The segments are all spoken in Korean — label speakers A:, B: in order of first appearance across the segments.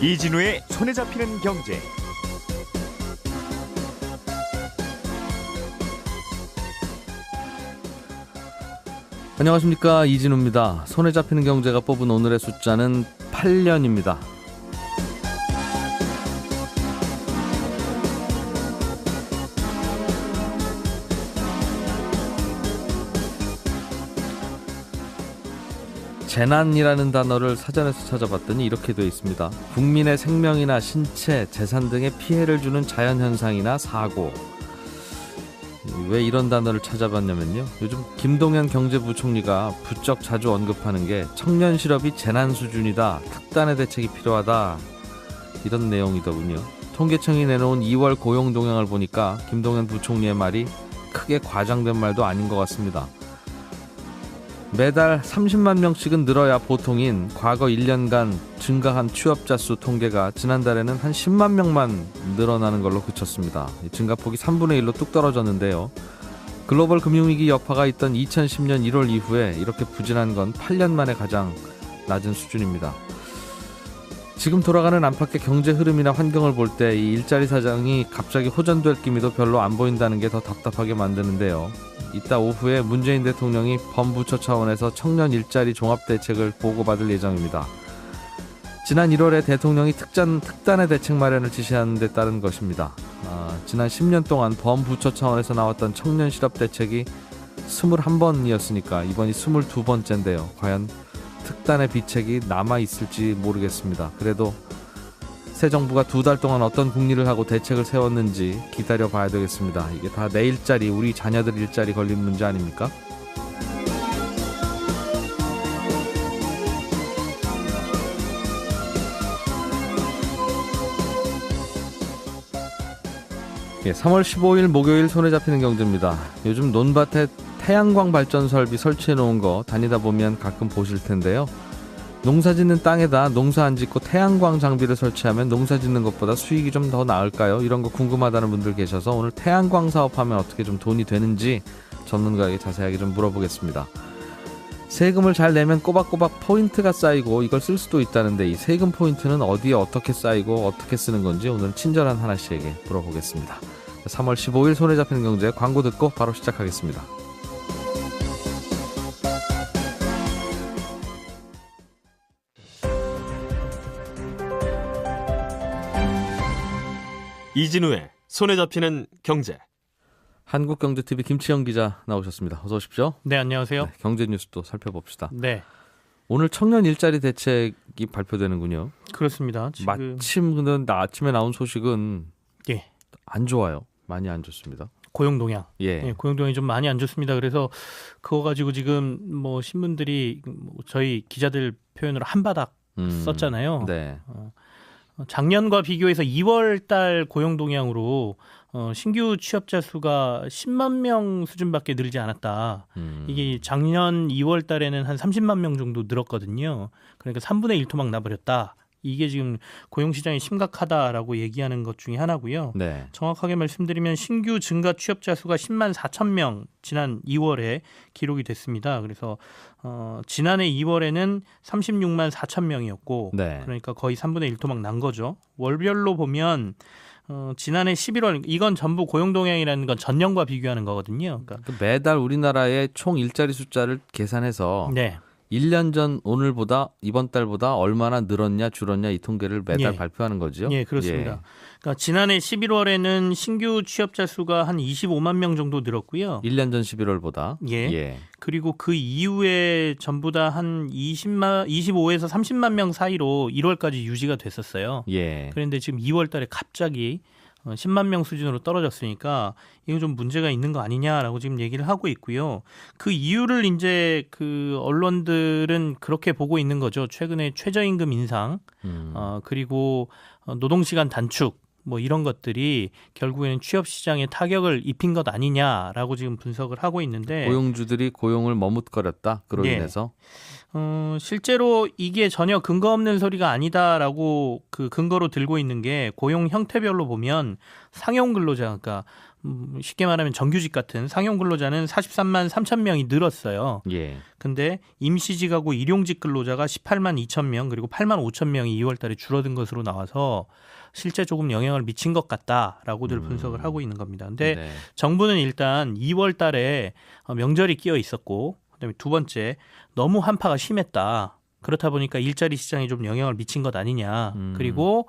A: 이진우의 손에 잡히는 경제.
B: 안녕하십니까, 이진우입니다. 손에 잡히는 경제가 뽑은 오늘의 숫자는 8년입니다. 재난이라는 단어를 사전에서 찾아봤더니 이렇게 되어 있습니다. 국민의 생명이나 신체, 재산 등의 피해를 주는 자연현상이나 사고. 왜 이런 단어를 찾아봤냐면요, 요즘 김동연 경제부총리가 부쩍 자주 언급하는 게 청년 실업이 재난 수준이다, 특단의 대책이 필요하다, 이런 내용이더군요. 통계청이 내놓은 2월 고용 동향을 보니까 김동연 부총리의 말이 크게 과장된 말도 아닌 것 같습니다. 매달 30만 명씩은 늘어야 보통인 과거 1년간 증가한 취업자 수 통계가 지난달에는 한 10만 명만 늘어나는 걸로 그쳤습니다. 증가폭이 3분의 1로 뚝 떨어졌는데요. 글로벌 금융위기 여파가 있던 2010년 1월 이후에 이렇게 부진한 건 8년 만에 가장 낮은 수준입니다. 지금 돌아가는 안팎의 경제 흐름이나 환경을 볼 때 이 일자리 사장이 갑자기 호전될 기미도 별로 안 보인다는 게 더 답답하게 만드는데요. 이따 오후에 문재인 대통령이 범부처 차원에서 청년 일자리 종합대책을 보고받을 예정입니다. 지난 1월에 대통령이 특단의 대책 마련을 지시한 데 따른 것입니다. 지난 10년 동안 범부처 차원에서 나왔던 청년 실업 대책이 21번이었으니까 이번이 22번째인데요. 과연 특단의 비책이 남아있을지 모르겠습니다. 그래도 새 정부가 2달 동안 어떤 국리를 하고 대책을 세웠는지 기다려봐야 되겠습니다. 이게 다 내 일자리, 우리 자녀들 일자리 걸린 문제 아닙니까? 예, 3월 15일 목요일 손에 잡히는 경제입니다. 요즘 논밭에 태양광 발전 설비 설치해 놓은 거 다니다 보면 가끔 보실 텐데요. 농사 짓는 땅에다 농사 안 짓고 태양광 장비를 설치하면 농사 짓는 것보다 수익이 좀 더 나을까요? 이런 거 궁금하다는 분들 계셔서 오늘 태양광 사업하면 어떻게 좀 돈이 되는지 전문가에게 자세하게 좀 물어보겠습니다. 세금을 잘 내면 꼬박꼬박 포인트가 쌓이고 이걸 쓸 수도 있다는데 이 세금 포인트는 어디에 어떻게 쌓이고 어떻게 쓰는 건지 오늘 친절한 하나 씨에게 물어보겠습니다. 3월 15일 손에 잡히는 경제 광고 듣고 바로 시작하겠습니다.
C: 이진우의 손에 잡히는 경제.
B: 한국경제TV 김치영 기자 나오셨습니다. 어서 오십시오.
D: 네, 안녕하세요.
B: 네, 경제 뉴스도 살펴봅시다.
D: 네,
B: 오늘 청년 일자리 대책이 발표되는군요.
D: 그렇습니다. 지금
B: 마침 근데 아침에 나온 소식은
D: 예,
B: 안 좋아요. 많이 안 좋습니다.
D: 고용 동향.
B: 예.
D: 예, 고용 동향이 좀 많이 안 좋습니다. 그래서 그거 가지고 지금 뭐 신문들이 저희 기자들 표현으로 한바닥 썼잖아요.
B: 네.
D: 작년과 비교해서 2월 달 고용 동향으로 신규 취업자 수가 10만 명 수준밖에 늘지 않았다. 이게 작년 2월 달에는 한 30만 명 정도 늘었거든요. 그러니까 3분의 1 토막 나버렸다. 이게 지금 고용시장이 심각하다라고 얘기하는 것 중에 하나고요.
B: 네.
D: 정확하게 말씀드리면 신규 증가 취업자 수가 10만 4천 명 지난 2월에 기록이 됐습니다. 그래서 지난해 2월에는 36만 4천 명이었고
B: 네.
D: 그러니까 거의 3분의 1 토막 난 거죠. 월별로 보면 지난해 11월 이건 전부 고용 동향이라는 건 전년과 비교하는 거거든요. 그러니까
B: 매달 우리나라의 총 일자리 숫자를 계산해서
D: 네.
B: 1년 전 오늘보다 이번 달보다 얼마나 늘었냐 줄었냐 이 통계를 매달
D: 예.
B: 발표하는 거죠.
D: 예, 그렇습니다. 그러니까 지난해 11월에는 신규 취업자 수가 한 25만 명 정도 늘었고요.
B: 1년 전 11월보다.
D: 예. 그리고 그 이후에 전부 다 한 25에서 30만 명 사이로 1월까지 유지가 됐었어요.
B: 예.
D: 그런데 지금 2월 달에 갑자기 10만 명 수준으로 떨어졌으니까 이거 좀 문제가 있는 거 아니냐라고 지금 얘기를 하고 있고요. 그 이유를 이제 그 언론들은 그렇게 보고 있는 거죠. 최근에 최저임금 인상, 그리고 노동시간 단축, 뭐 이런 것들이 결국에는 취업 시장에 타격을 입힌 것 아니냐라고 지금 분석을 하고 있는데
B: 고용주들이 고용을 머뭇거렸다. 그로
D: 예.
B: 인해서.
D: 실제로 이게 전혀 근거 없는 소리가 아니다라고 그 근거로 들고 있는 게 고용 형태별로 보면 상용 근로자, 그러니까 쉽게 말하면 정규직 같은 상용 근로자는 43만 3천 명이 늘었어요.
B: 예.
D: 근데 임시직하고 일용직 근로자가 18만 2천 명 그리고 8만 5천 명이 2월 달에 줄어든 것으로 나와서 실제 조금 영향을 미친 것 같다라고들 분석을 하고 있는 겁니다. 근데
B: 네.
D: 정부는 일단 2월 달에 명절이 끼어 있었고 그다음에 두 번째 너무 한파가 심했다. 그렇다 보니까 일자리 시장에 좀 영향을 미친 것 아니냐. 그리고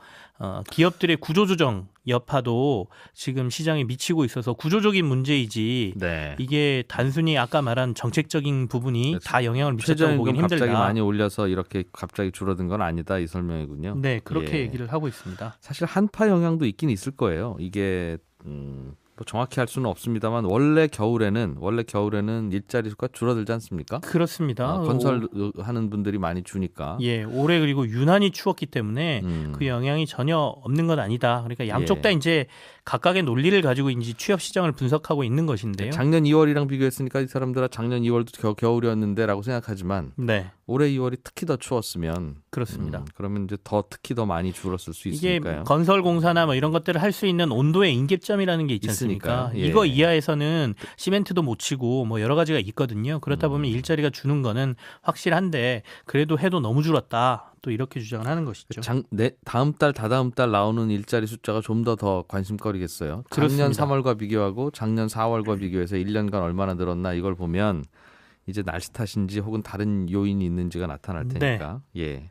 D: 기업들의 구조조정 여파도 지금 시장에 미치고 있어서 구조적인 문제이지
B: 네.
D: 이게 단순히 아까 말한 정책적인 부분이 다 영향을 미쳤다고
B: 최저임금
D: 보기는 힘들다.
B: 갑자기 많이 올려서 이렇게 갑자기 줄어든 건 아니다 이 설명이군요.
D: 네, 그렇게
B: 예.
D: 얘기를 하고 있습니다.
B: 사실 한파 영향도 있긴 있을 거예요. 이게 뭐 정확히 할 수는 없습니다만 원래 겨울에는 일자리 수가 줄어들지 않습니까?
D: 그렇습니다.
B: 건설하는 분들이 많이 주니까.
D: 예, 올해 그리고 유난히 추웠기 때문에 그 영향이 전혀 없는 건 아니다. 그러니까 양쪽 다 이제 각각의 논리를 가지고 이제 취업 시장을 분석하고 있는 것인데요.
B: 작년 2월이랑 비교했으니까 이 사람들은 작년 2월도 겨울이었는데라고 생각하지만
D: 네,
B: 올해 2월이 특히 더 추웠으면
D: 그렇습니다.
B: 그러면 이제 특히 더 많이 줄었을 수
D: 이게
B: 있으니까요.
D: 건설공사나 뭐 이런 것들을 할 수 있는 온도의 인계점이라는 게 있지 않습니까?
B: 있으니까요. 예.
D: 이거 이하에서는 시멘트도 못 치고 뭐 여러 가지가 있거든요. 그렇다 보면 일자리가 주는 거는 확실한데 그래도 해도 너무 줄었다. 또 이렇게 주장을 하는 것이죠.
B: 다음 달, 다다음 달 나오는 일자리 숫자가 좀 더 관심거리겠어요. 작년
D: 그렇습니다.
B: 3월과 비교하고 작년 4월과 비교해서 1년간 얼마나 늘었나 이걸 보면 이제 날씨 탓인지 혹은 다른 요인이 있는지가 나타날 테니까. 예.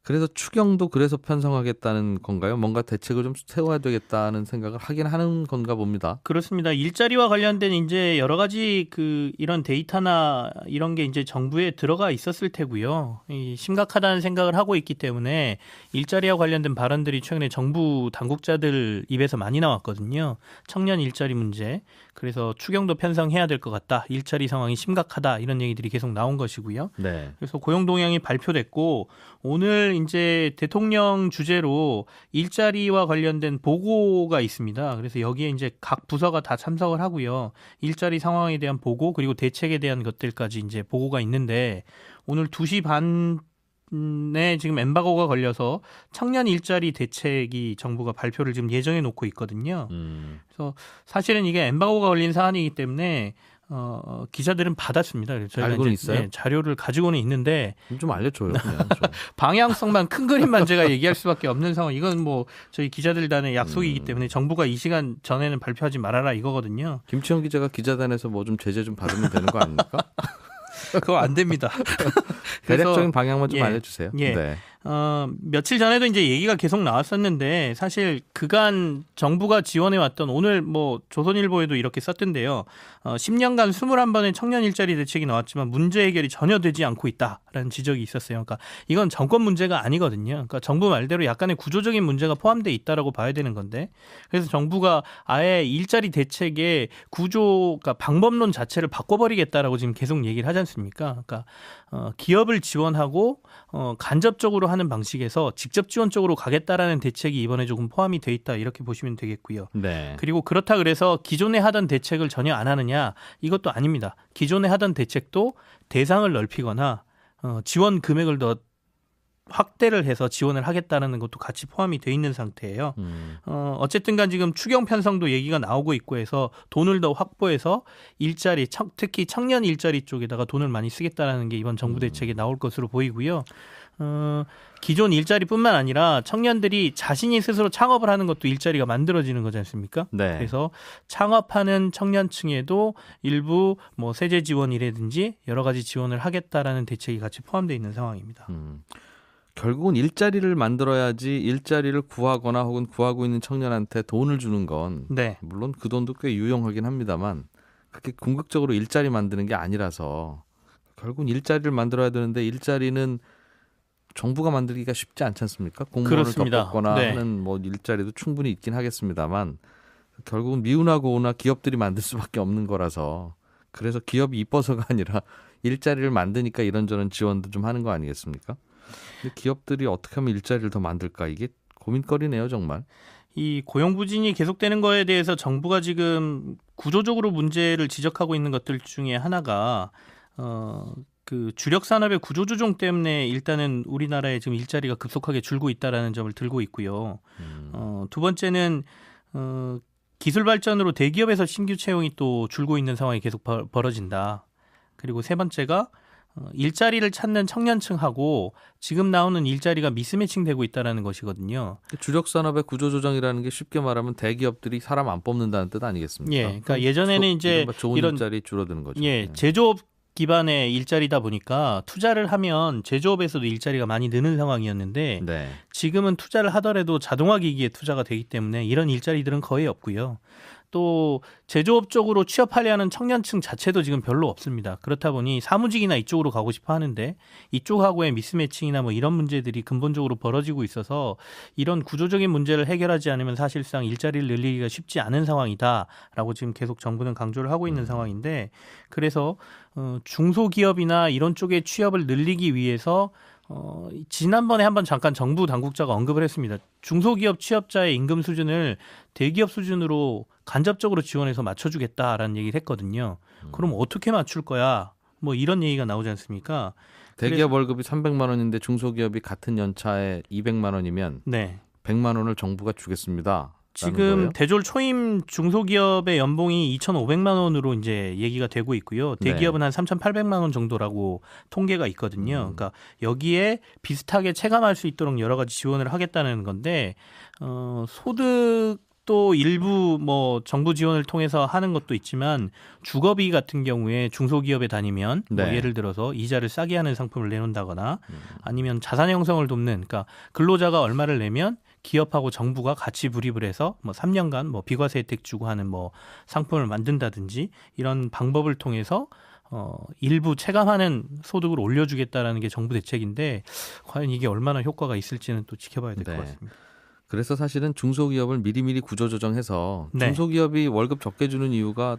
B: 그래서 추경도 그래서 편성하겠다는 건가요? 뭔가 대책을 좀 세워야 되겠다는 생각을 하긴 하는 건가 봅니다.
D: 그렇습니다. 일자리와 관련된 이제 여러 가지 이런 데이터나 이런 게 이제 정부에 들어가 있었을 테고요. 심각하다는 생각을 하고 있기 때문에 일자리와 관련된 발언들이 최근에 정부 당국자들 입에서 많이 나왔거든요. 청년 일자리 문제. 그래서 추경도 편성해야 될 것 같다. 일자리 상황이 심각하다. 이런 얘기들이 계속 나온 것이고요.
B: 네.
D: 그래서 고용 동향이 발표됐고 오늘 이제 대통령 주재로 일자리와 관련된 보고가 있습니다. 그래서 여기에 이제 각 부서가 다 참석을 하고요. 일자리 상황에 대한 보고 그리고 대책에 대한 것들까지 이제 보고가 있는데 오늘 2시 반에 지금 엠바고가 걸려서 청년 일자리 대책이 정부가 발표를 지금 예정해 놓고 있거든요. 그래서 사실은 이게 엠바고가 걸린 사안이기 때문에 기자들은 받았습니다. 그래서 저희가
B: 알고는
D: 이제,
B: 있어요?
D: 자료를 가지고는 있는데
B: 좀 알려줘요. 그냥 좀.
D: 방향성만 큰 그림만 제가 얘기할 수밖에 없는 상황. 이건 뭐 저희 기자들단의 약속이기 때문에 정부가 이 시간 전에는 발표하지 말아라 이거거든요.
B: 김치영 기자가 기자단에서 뭐 좀 제재 좀 받으면 되는 거 아닙니까?
D: 그거 안 됩니다.
B: 대략적인 방향만 좀
D: 예,
B: 알려주세요.
D: 예.
B: 네.
D: 며칠 전에도 이제 얘기가 계속 나왔었는데 사실 그간 정부가 지원해왔던 오늘 뭐 조선일보에도 이렇게 썼던데요. 10년간 21번의 청년 일자리 대책이 나왔지만 문제 해결이 전혀 되지 않고 있다라는 지적이 있었어요. 그러니까 이건 정권 문제가 아니거든요. 그러니까 정부 말대로 약간의 구조적인 문제가 포함되어 있다라고 봐야 되는 건데 그래서 정부가 아예 일자리 대책의 구조가 방법론 자체를 바꿔버리겠다라고 지금 계속 얘기를 하지 않습니까? 그러니까 기업을 지원하고 간접적으로 하는 방식에서 직접 지원 쪽으로 가겠다라는 대책이 이번에 조금 포함이 돼 있다 이렇게 보시면 되겠고요.
B: 네.
D: 그리고 그렇다 그래서 기존에 하던 대책을 전혀 안 하느냐 이것도 아닙니다. 기존에 하던 대책도 대상을 넓히거나 지원 금액을 더 확대를 해서 지원을 하겠다는 것도 같이 포함이 돼 있는 상태예요. 어쨌든 간 지금 추경 편성도 얘기가 나오고 있고 해서 돈을 더 확보해서 일자리, 특히 청년 일자리 쪽에다가 돈을 많이 쓰겠다는 게 이번 정부 대책에 나올 것으로 보이고요. 기존 일자리뿐만 아니라 청년들이 자신이 스스로 창업을 하는 것도 일자리가 만들어지는 거지 않습니까?
B: 네.
D: 그래서 창업하는 청년층에도 일부 뭐 세제 지원이라든지 여러 가지 지원을 하겠다라는 대책이 같이 포함되어 있는 상황입니다.
B: 결국은 일자리를 만들어야지 일자리를 구하거나 혹은 구하고 있는 청년한테 돈을 주는 건
D: 네.
B: 물론 그 돈도 꽤 유용하긴 합니다만 그렇게 궁극적으로 일자리 만드는 게 아니라서 결국은 일자리를 만들어야 되는데 일자리는 정부가 만들기가 쉽지 않지 않습니까? 공무원을
D: 그렇습니다.
B: 덮거나
D: 네.
B: 하는 뭐 일자리도 충분히 있긴 하겠습니다만 결국은 미우나 고우나 기업들이 만들 수밖에 없는 거라서 그래서 기업이 이뻐서가 아니라 일자리를 만드니까 이런저런 지원도 좀 하는 거 아니겠습니까? 근데 기업들이 어떻게 하면 일자리를 더 만들까 이게 고민거리네요 정말.
D: 이 고용 부진이 계속되는 거에 대해서 정부가 지금 구조적으로 문제를 지적하고 있는 것들 중에 하나가 그 주력 산업의 구조 조정 때문에 일단은 우리나라에 지금 일자리가 급속하게 줄고 있다라는 점을 들고 있고요. 두 번째는 기술 발전으로 대기업에서 신규 채용이 또 줄고 있는 상황이 계속 벌어진다. 그리고 세 번째가 일자리를 찾는 청년층하고 지금 나오는 일자리가 미스매칭되고 있다는 것이거든요.
B: 주력 산업의 구조조정이라는 게 쉽게 말하면 대기업들이 사람 안 뽑는다는 뜻 아니겠습니까?
D: 예, 그러니까 예전에는 이제
B: 좋은
D: 이런
B: 일자리 줄어드는 거죠.
D: 예, 제조업 기반의 일자리다 보니까 투자를 하면 제조업에서도 일자리가 많이 느는 상황이었는데
B: 네.
D: 지금은 투자를 하더라도 자동화 기기에 투자가 되기 때문에 이런 일자리들은 거의 없고요. 또 제조업 쪽으로 취업하려 하는 청년층 자체도 지금 별로 없습니다. 그렇다 보니 사무직이나 이쪽으로 가고 싶어 하는데 이쪽하고의 미스매칭이나 뭐 이런 문제들이 근본적으로 벌어지고 있어서 이런 구조적인 문제를 해결하지 않으면 사실상 일자리를 늘리기가 쉽지 않은 상황이다라고 지금 계속 정부는 강조를 하고 있는 상황인데 그래서 중소기업이나 이런 쪽의 취업을 늘리기 위해서 지난번에 한번 잠깐 정부 당국자가 언급을 했습니다. 중소기업 취업자의 임금 수준을 대기업 수준으로 간접적으로 지원해서 맞춰주겠다라는 얘기를 했거든요. 그럼 어떻게 맞출 거야? 뭐 이런 얘기가 나오지 않습니까?
B: 대기업 월급이 300만 원인데 중소기업이 같은 연차에 200만 원이면
D: 네.
B: 100만 원을 정부가 주겠습니다.
D: 지금 대졸 초임 중소기업의 연봉이 2,500만 원으로 이제 얘기가 되고 있고요. 대기업은 한 3,800만 원 정도라고 통계가 있거든요. 그러니까 여기에 비슷하게 체감할 수 있도록 여러 가지 지원을 하겠다는 건데 소득도 일부 뭐 정부 지원을 통해서 하는 것도 있지만 주거비 같은 경우에 중소기업에 다니면 뭐 예를 들어서 이자를 싸게 하는 상품을 내놓는다거나 아니면 자산 형성을 돕는 그러니까 근로자가 얼마를 내면 기업하고 정부가 같이 불입을 해서 뭐 3년간 뭐 비과세 혜택 주고 하는 뭐 상품을 만든다든지 이런 방법을 통해서 일부 체감하는 소득을 올려주겠다라는 게 정부 대책인데 과연 이게 얼마나 효과가 있을지는 또 지켜봐야 될 것 같습니다.
B: 그래서 사실은 중소기업을 미리미리 구조조정해서 중소기업이 월급 적게 주는 이유가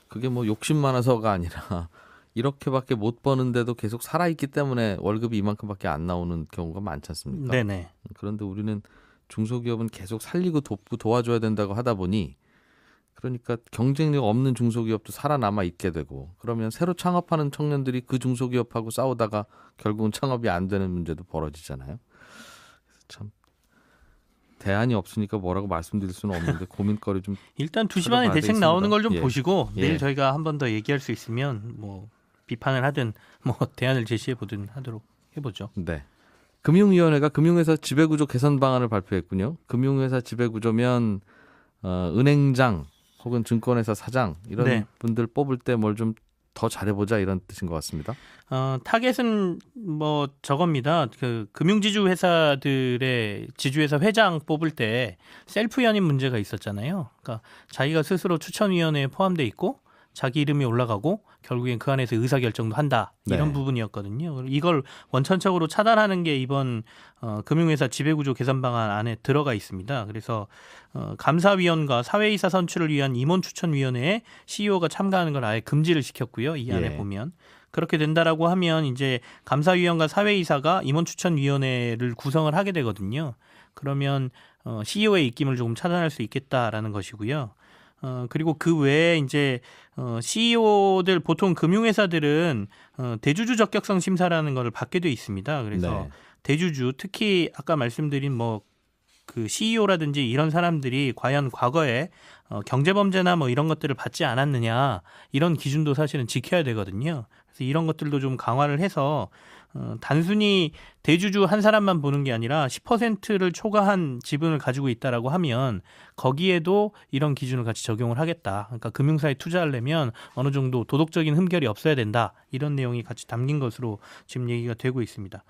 B: 그게 뭐 욕심 많아서가 아니라 이렇게밖에 못 버는데도 계속 살아있기 때문에 월급이 이만큼밖에 안 나오는 경우가 많지 않습니까?
D: 네네.
B: 그런데 우리는 중소기업은 계속 살리고 돕고 도와줘야 된다고 하다 보니 그러니까 경쟁력 없는 중소기업도 살아남아 있게 되고 그러면 새로 창업하는 청년들이 그 중소기업하고 싸우다가 결국은 창업이 안 되는 문제도 벌어지잖아요. 참 대안이 없으니까 뭐라고 말씀드릴 수는 없는데 고민거리 좀
D: 일단 2시 반에 대책
B: 있습니다.
D: 나오는 걸 좀
B: 예.
D: 보시고
B: 예.
D: 내일 저희가 한 번 더 얘기할 수 있으면 뭐 비판을 하든 뭐 대안을 제시해 보든 하도록 해보죠.
B: 네. 금융위원회가 금융회사 지배구조 개선 방안을 발표했군요. 금융회사 지배구조면 은행장 혹은 증권회사 사장 이런 분들 뽑을 때 뭘 좀 더 잘해보자 이런 뜻인 것 같습니다.
D: 타겟은 뭐 저겁니다. 그 금융지주 회사들의 지주회사 회장 뽑을 때 셀프 연임 문제가 있었잖아요. 그러니까 자기가 스스로 추천위원회에 포함돼 있고 자기 이름이 올라가고 결국엔 그 안에서 의사결정도 한다. 이런 부분이었거든요. 이걸 원천적으로 차단하는 게 이번 금융회사 지배구조 개선 방안 안에 들어가 있습니다. 그래서 감사위원과 사회이사 선출을 위한 임원추천위원회에 CEO가 참가하는 걸 아예 금지를 시켰고요. 이 안에 보면. 그렇게 된다라고 하면 이제 감사위원과 사회이사가 임원추천위원회를 구성을 하게 되거든요. 그러면 CEO의 입김을 조금 차단할 수 있겠다라는 것이고요. 그리고 그 외에 이제 CEO들 보통 금융회사들은 대주주 적격성 심사라는 걸 받게 돼 있습니다. 그래서 대주주 특히 아까 말씀드린 뭐 그 CEO라든지 이런 사람들이 과연 과거에 경제범죄나 뭐 이런 것들을 받지 않았느냐 이런 기준도 사실은 지켜야 되거든요. 그래서 이런 것들도 좀 강화를 해서 단순히 대주주 한 사람만 보는 게 아니라 10%를 초과한 지분을 가지고 있다라고 하면 거기에도 이런 기준을 같이 적용을 하겠다. 그러니까 금융사에 투자하려면 어느 정도 도덕적인 흠결이 없어야 된다. 이런 내용이 같이 담긴 것으로 지금 얘기가 되고 있습니다.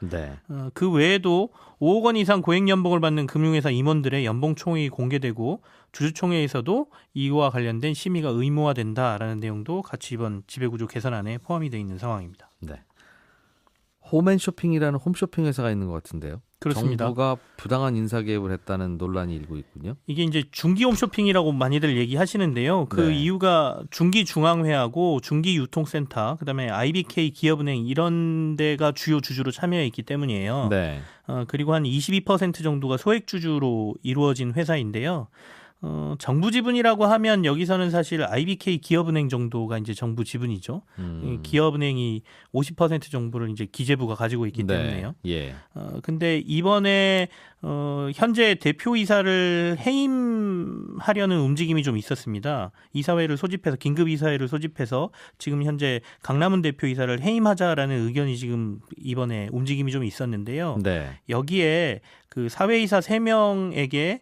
D: 그 외에도 5억 원 이상 고액연봉을 받는 금융회사 임원들의 연봉총액이 공개되고 주주총회에서도 이와 관련된 심의가 의무화된다라는 내용도 같이 이번 지배구조 개선안에 포함이 되어 있는 상황입니다.
B: 네. 홈앤쇼핑이라는 홈쇼핑 회사가 있는 것 같은데요.
D: 그렇습니다.
B: 정부가 부당한 인사 개입을 했다는 논란이 일고 있군요.
D: 이게 이제 중기 홈쇼핑이라고 많이들 얘기하시는데요. 그 이유가 중기중앙회하고 중기유통센터, 그다음에 IBK 기업은행 이런 데가 주요 주주로 참여해 있기 때문이에요. 그리고 한 22% 정도가 소액주주로 이루어진 회사인데요. 정부 지분이라고 하면 여기서는 사실 IBK 기업은행 정도가 이제 정부 지분이죠. 기업은행이 50% 정도를 이제 기재부가 가지고 있기 때문에요.
B: 예.
D: 근데 이번에 현재 대표이사를 해임하려는 움직임이 좀 있었습니다. 이사회를 소집해서 긴급 이사회를 소집해서 지금 현재 강남은 대표이사를 해임하자라는 의견이 지금 이번에 움직임이 좀 있었는데요.
B: 네.
D: 여기에 그 사회이사 3명에게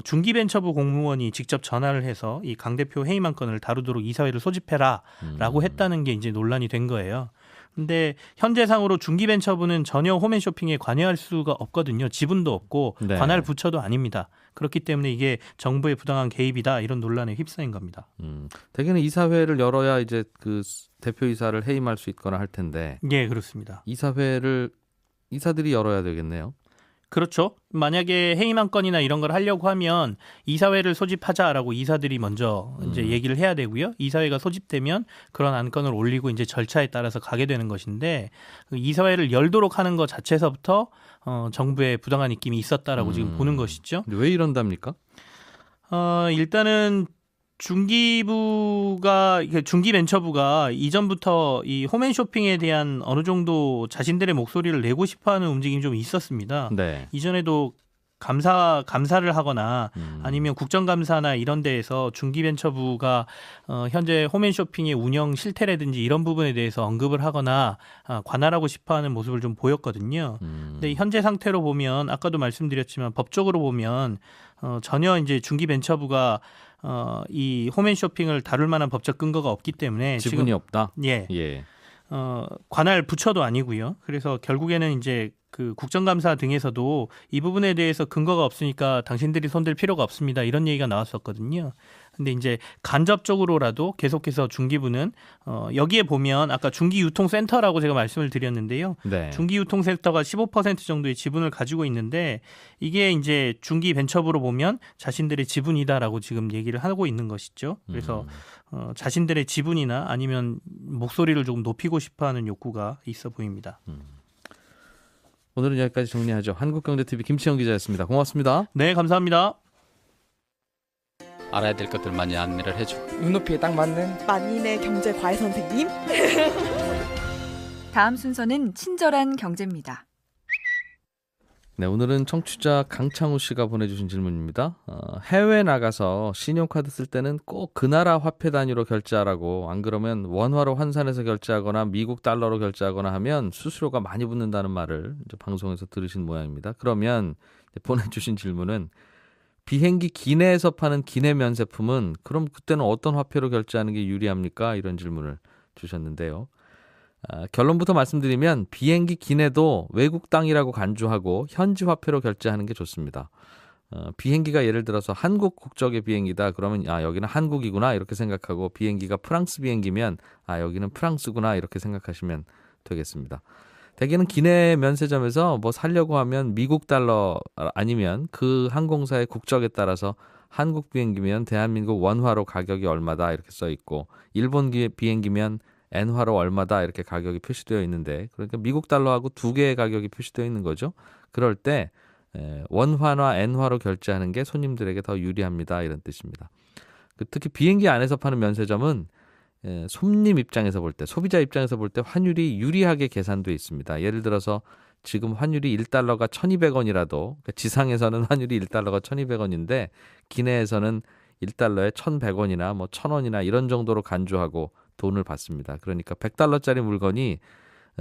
D: 중기벤처부 공무원이 직접 전화를 해서 이 강 대표 해임 안건을 다루도록 이사회를 소집해라라고 했다는 게 이제 논란이 된 거예요. 근데 현재상으로 중기벤처부는 전혀 홈앤쇼핑에 관여할 수가 없거든요. 지분도 없고
B: 네.
D: 관할 부처도 아닙니다. 그렇기 때문에 이게 정부의 부당한 개입이다 이런 논란에 휩싸인 겁니다.
B: 대개는 이사회를 열어야 이제 그 대표이사를 해임할 수 있거나 할 텐데
D: 예, 그렇습니다.
B: 이사회를 이사들이 열어야 되겠네요.
D: 그렇죠. 만약에 해임 안건이나 이런 걸 하려고 하면 이사회를 소집하자라고 이사들이 먼저 이제 얘기를 해야 되고요. 이사회가 소집되면 그런 안건을 올리고 이제 절차에 따라서 가게 되는 것인데 그 이사회를 열도록 하는 것 자체에서부터 정부의 부당한 입김이 있었다라고 지금 보는 것이죠.
B: 근데 왜 이런답니까?
D: 일단은 중기벤처부가 이전부터 이 홈앤쇼핑에 대한 어느 정도 자신들의 목소리를 내고 싶어하는 움직임이 좀 있었습니다.
B: 네.
D: 이전에도 감사를 하거나 아니면 국정감사나 이런 데에서 중기벤처부가 현재 홈앤쇼핑의 운영 실태라든지 이런 부분에 대해서 언급을 하거나 관할하고 싶어하는 모습을 좀 보였거든요. 근데 현재 상태로 보면 아까도 말씀드렸지만 법적으로 보면 전혀 이제 중기벤처부가 이 홈앤쇼핑을 다룰 만한 법적 근거가 없기 때문에
B: 지분이
D: 지금
B: 없다.
D: 예.
B: 예.
D: 관할 부처도 아니고요. 그래서 결국에는 이제 그 국정감사 등에서도 이 부분에 대해서 근거가 없으니까 당신들이 손댈 필요가 없습니다. 이런 얘기가 나왔었거든요. 근데 이제 간접적으로라도 계속해서 중기부는 여기에 보면 아까 중기유통센터라고 제가 말씀을 드렸는데요.
B: 네.
D: 중기유통센터가 15% 정도의 지분을 가지고 있는데 이게 이제 중기벤처부로 보면 자신들의 지분이다라고 지금 얘기를 하고 있는 것이죠. 그래서 자신들의 지분이나 아니면 목소리를 조금 높이고 싶어하는 욕구가 있어 보입니다.
B: 오늘은 여기까지 정리하죠. 한국경제TV 김치영 기자였습니다. 고맙습니다.
D: 네, 감사합니다.
E: 알아야 될 것들 많이 안내를 해주고
F: 눈높이에 딱 맞는
G: 만인의 경제 과외 선생님.
H: 다음 순서는 친절한 경제입니다.
B: 네, 오늘은 청취자 강창우 씨가 보내주신 질문입니다. 해외 나가서 신용카드 쓸 때는 꼭 그 나라 화폐 단위로 결제하라고, 안 그러면 원화로 환산해서 결제하거나 미국 달러로 결제하거나 하면 수수료가 많이 붙는다는 말을 이제 방송에서 들으신 모양입니다. 그러면 보내주신 질문은 비행기 기내에서 파는 기내 면세품은 그럼 그때는 어떤 화폐로 결제하는 게 유리합니까? 이런 질문을 주셨는데요. 결론부터 말씀드리면 비행기 기내도 외국 땅이라고 간주하고 현지 화폐로 결제하는 게 좋습니다. 비행기가 예를 들어서 한국 국적의 비행기다 그러면 여기는 한국이구나 이렇게 생각하고, 비행기가 프랑스 비행기면 여기는 프랑스구나 이렇게 생각하시면 되겠습니다. 대개는 기내 면세점에서 뭐 살려고 하면 미국 달러 아니면 그 항공사의 국적에 따라서 한국 비행기면 대한민국 원화로 가격이 얼마다 이렇게 써 있고, 일본 비행기면 엔화로 얼마다 이렇게 가격이 표시되어 있는데, 그러니까 미국 달러하고 두 개의 가격이 표시되어 있는 거죠. 그럴 때 원화나 엔화로 결제하는 게 손님들에게 더 유리합니다 이런 뜻입니다. 특히 비행기 안에서 파는 면세점은 손님 입장에서 볼 때, 소비자 입장에서 볼 때 환율이 유리하게 계산돼 있습니다. 예를 들어서 지금 환율이 1달러가 1,200원이라도, 그러니까 지상에서는 환율이 1달러가 1,200원인데 기내에서는 1달러에 1,100원이나 뭐 1,000원이나 이런 정도로 간주하고 돈을 받습니다. 그러니까 100달러짜리 물건이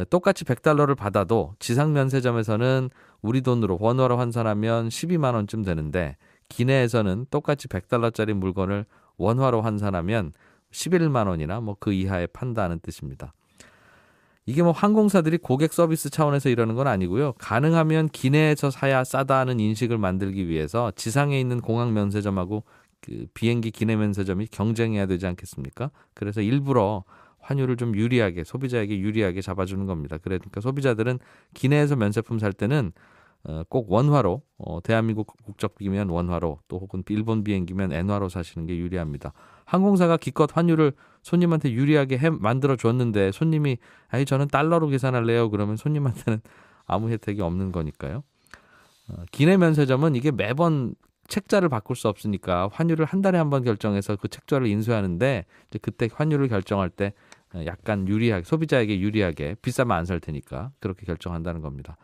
B: 똑같이 100달러를 받아도 지상 면세점에서는 우리 돈으로 원화로 환산하면 12만 원쯤 되는데, 기내에서는 똑같이 100달러짜리 물건을 원화로 환산하면 11만 원이나 뭐 그 이하에 판다는 뜻입니다. 이게 뭐 항공사들이 고객 서비스 차원에서 이러는 건 아니고요. 가능하면 기내에서 사야 싸다는 인식을 만들기 위해서 지상에 있는 공항 면세점하고 그 비행기 기내 면세점이 경쟁해야 되지 않겠습니까? 그래서 일부러 환율을 좀 유리하게, 소비자에게 유리하게 잡아주는 겁니다. 그러니까 소비자들은 기내에서 면세품 살 때는 꼭 원화로, 대한민국 국적이면 원화로, 또 혹은 일본 비행기면 엔화로 사시는 게 유리합니다. 항공사가 기껏 환율을 손님한테 유리하게 만들어 줬는데 손님이 저는 달러로 계산할래요 그러면 손님한테는 아무 혜택이 없는 거니까요. 기내 면세점은 이게 매번 책자를 바꿀 수 없으니까 환율을 한 달에 한 번 결정해서 그 책자를 인수하는데 이제 그때 환율을 결정할 때 약간 유리하게 소비자에게 유리하게 비싸면 안 살 테니까 그렇게 결정한다는 겁니다.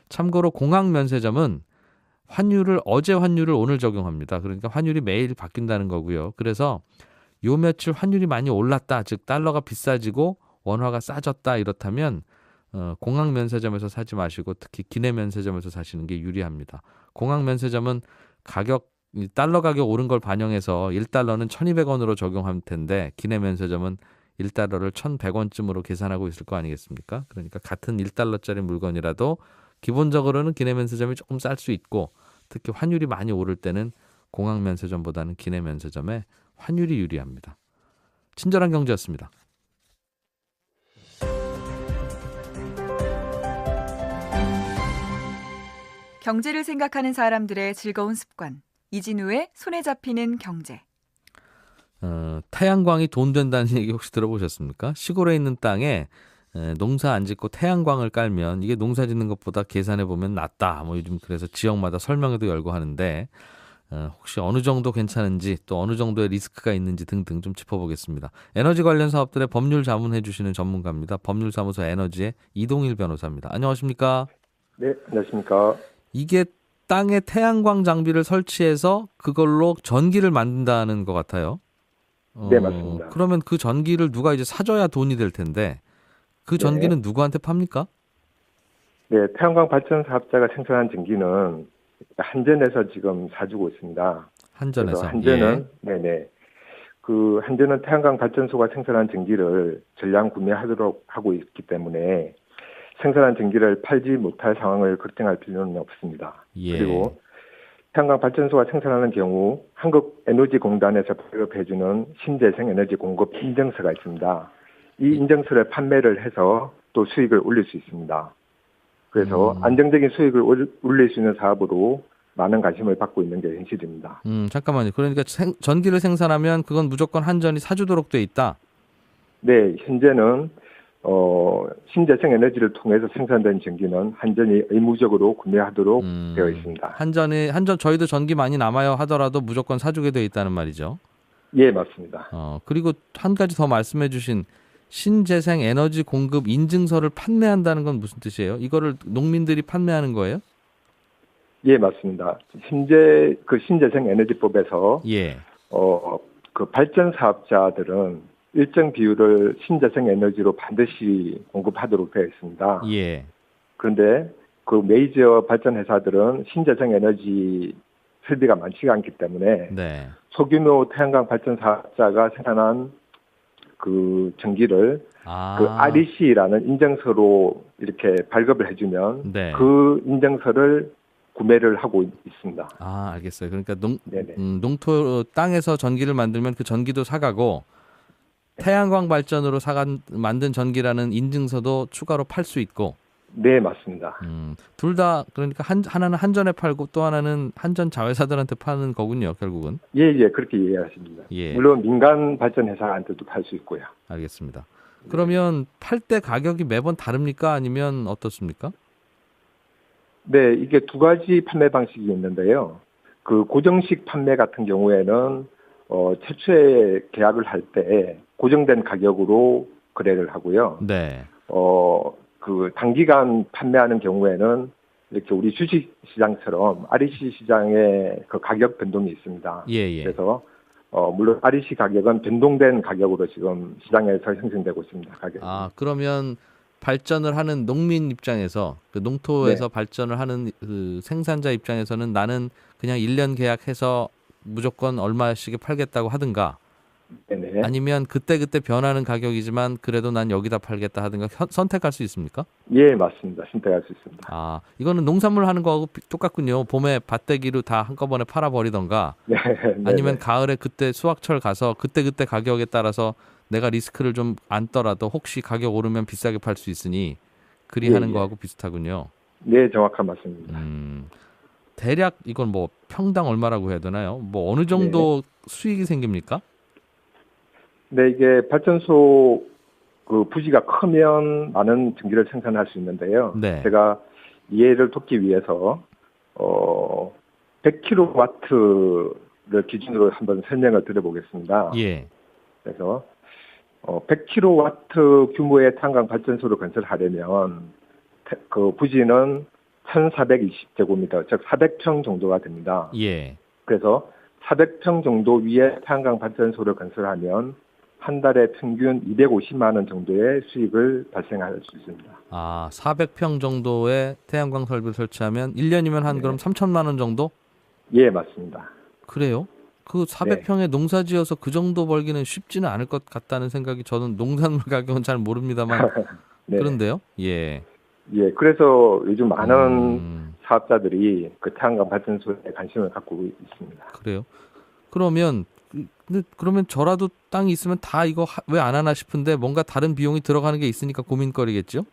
B: 참고로 공항 면세점은 환율을 어제 환율을 오늘 적용합니다. 그러니까 환율이 매일 바뀐다는 거고요. 그래서 요 며칠 환율이 많이 올랐다, 즉 달러가 비싸지고 원화가 싸졌다 이렇다면 공항 면세점에서 사지 마시고 특히 기내 면세점에서 사시는 게 유리합니다. 공항 면세점은 달러 가격 오른 걸 반영해서 1달러는 1,200원으로 적용할 텐데 기내 면세점은 1달러를 1,100원쯤으로 계산하고 있을 거 아니겠습니까? 그러니까 같은 1달러짜리 물건이라도 기본적으로는 기내 면세점이 조금 쌀 수 있고 특히 환율이 많이 오를 때는 공항 면세점보다는 기내 면세점에 환율이 유리합니다. 친절한 경제였습니다.
H: 경제를 생각하는 사람들의 즐거운 습관. 이진우의 손에 잡히는 경제.
B: 태양광이 돈 된다는 얘기 혹시 들어보셨습니까? 시골에 있는 땅에 농사 안 짓고 태양광을 깔면 이게 농사 짓는 것보다 계산해 보면 낫다. 뭐 요즘 그래서 지역마다 설명회도 열고 하는데 혹시 어느 정도 괜찮은지 또 어느 정도의 리스크가 있는지 등등 좀 짚어보겠습니다. 에너지 관련 사업들의 법률 자문해 주시는 전문가입니다. 법률사무소 에너지의 이동일 변호사입니다. 안녕하십니까?
F: 네, 안녕하십니까?
B: 이게 땅에 태양광 장비를 설치해서 그걸로 전기를 만든다는 것 같아요.
F: 네, 맞습니다.
B: 그러면 그 전기를 누가 이제 사줘야 돈이 될 텐데 그 전기는 누구한테 팝니까?
F: 네, 태양광 발전 사업자가 생산한 전기는 한전에서 지금 사주고 있습니다.
B: 한전에서.
F: 그래서 한전은 네네. 그 한전은 태양광 발전소가 생산한 전기를 전량 구매하도록 하고 있기 때문에 생산한 전기를 팔지 못할 상황을 걱정할 필요는 없습니다.
B: 예.
F: 그리고 태양광 발전소가 생산하는 경우 한국에너지공단에서 발급해주는 신재생 에너지 공급 인증서가 있습니다. 이 인증서를 판매를 해서 또 수익을 올릴 수 있습니다. 그래서 안정적인 수익을 올릴 수 있는 사업으로 많은 관심을 받고 있는 게 현실입니다.
B: 잠깐만요. 그러니까 전기를 생산하면 그건 무조건 한전이 사주도록 돼 있다?
F: 네, 현재는 신재생 에너지를 통해서 생산된 전기는 한전이 의무적으로 구매하도록 되어 있습니다.
B: 한전 저희도 전기 많이 남아요 하더라도 무조건 사주게 돼 있다는 말이죠.
F: 예, 맞습니다.
B: 그리고 한 가지 더 말씀해 주신 신재생 에너지 공급 인증서를 판매한다는 건 무슨 뜻이에요? 이거를 농민들이 판매하는 거예요?
F: 예, 맞습니다. 그 신재생 에너지법에서
B: 예.
F: 그 발전 사업자들은 일정 비율을 신재생 에너지로 반드시 공급하도록 되어 있습니다.
B: 예.
F: 그런데 그 메이저 발전 회사들은 신재생 에너지 설비가 많지가 않기 때문에
B: 네.
F: 소규모 태양광 발전 사업자가 생산한 그 전기를 그 REC라는 인증서로 이렇게 발급을 해주면
B: 네.
F: 그 인증서를 구매를 하고 있습니다.
B: 알겠어요. 그러니까 농토 땅에서 전기를 만들면 그 전기도 사가고 태양광 발전으로 만든 전기라는 인증서도 추가로 팔 수 있고.
F: 네, 맞습니다.
B: 둘 다 그러니까 하나는 한전에 팔고 또 하나는 한전 자회사들한테 파는 거군요, 결국은.
F: 예, 그렇게 이해하십니다.
B: 예.
F: 물론 민간 발전 회사한테도 팔 수 있고요.
B: 알겠습니다. 그러면 팔 때 가격이 매번 다릅니까? 아니면 어떻습니까?
F: 네, 이게 두 가지 판매 방식이 있는데요. 그 고정식 판매 같은 경우에는 최초에 계약을 할 때 고정된 가격으로 거래를 하고요.
B: 네.
F: 그 단기간 판매하는 경우에는 이렇게 우리 주식 시장처럼 REC 시장의 그 가격 변동이 있습니다.
B: 예.
F: 그래서 물론 REC 가격은 변동된 가격으로 지금 시장에서 형성되고 있습니다. 가격이.
B: 그러면 발전을 하는 농민 입장에서 그 농토에서 발전을 하는 그 생산자 입장에서는 나는 그냥 1년 계약해서 무조건 얼마씩에 팔겠다고 하든가
F: 네네.
B: 아니면 그때그때 변하는 가격이지만 그래도 난 여기다 팔겠다 하든가 선택할 수 있습니까?
F: 예, 맞습니다. 선택할 수 있습니다.
B: 이거는 농산물 하는 거하고 똑같군요. 봄에 밭대기로 다 한꺼번에 팔아버리던가
F: 네,
B: 아니면 가을에 그때 수확철 가서 그때 가격에 따라서 내가 리스크를 좀 안더라도 혹시 가격 오르면 비싸게 팔 수 있으니 그리 하는 거하고 비슷하군요.
F: 네, 정확한 말씀입니다.
B: 대략 이건 뭐 평당 얼마라고 해야 되나요? 뭐 어느 정도 수익이 생깁니까?
F: 네, 이게 발전소 그 부지가 크면 많은 전기를 생산할 수 있는데요.
B: 네.
F: 제가 이해를 돕기 위해서 100kW를 기준으로 한번 설명을 드려보겠습니다.
B: 예.
F: 그래서 100kW 규모의 태양광 발전소를 건설하려면 그 부지는 1,420제곱미터, 즉 400평 정도가 됩니다.
B: 예.
F: 그래서 400평 정도 위에 태양광 발전소를 건설하면 한 달에 평균 250만 원 정도의 수익을 발생할 수 있습니다.
B: 400평 정도의 태양광 설비를 설치하면 1년이면 한
F: 네.
B: 그럼 3천만 원 정도?
F: 예, 맞습니다.
B: 그래요? 그 400평에 농사 지어서 그 정도 벌기는 쉽지는 않을 것 같다는 생각이, 저는 농산물 가격은 잘 모릅니다만
F: 네.
B: 그런데요? 예.
F: 예, 그래서 요즘 많은 사업자들이 그 태양광 발전소에 관심을 갖고 있습니다.
B: 그래요? 그러면 그러면 저라도 땅이 있으면 다 이거 왜 안 하나 싶은데 뭔가 다른 비용이 들어가는 게 있으니까 고민거리겠죠?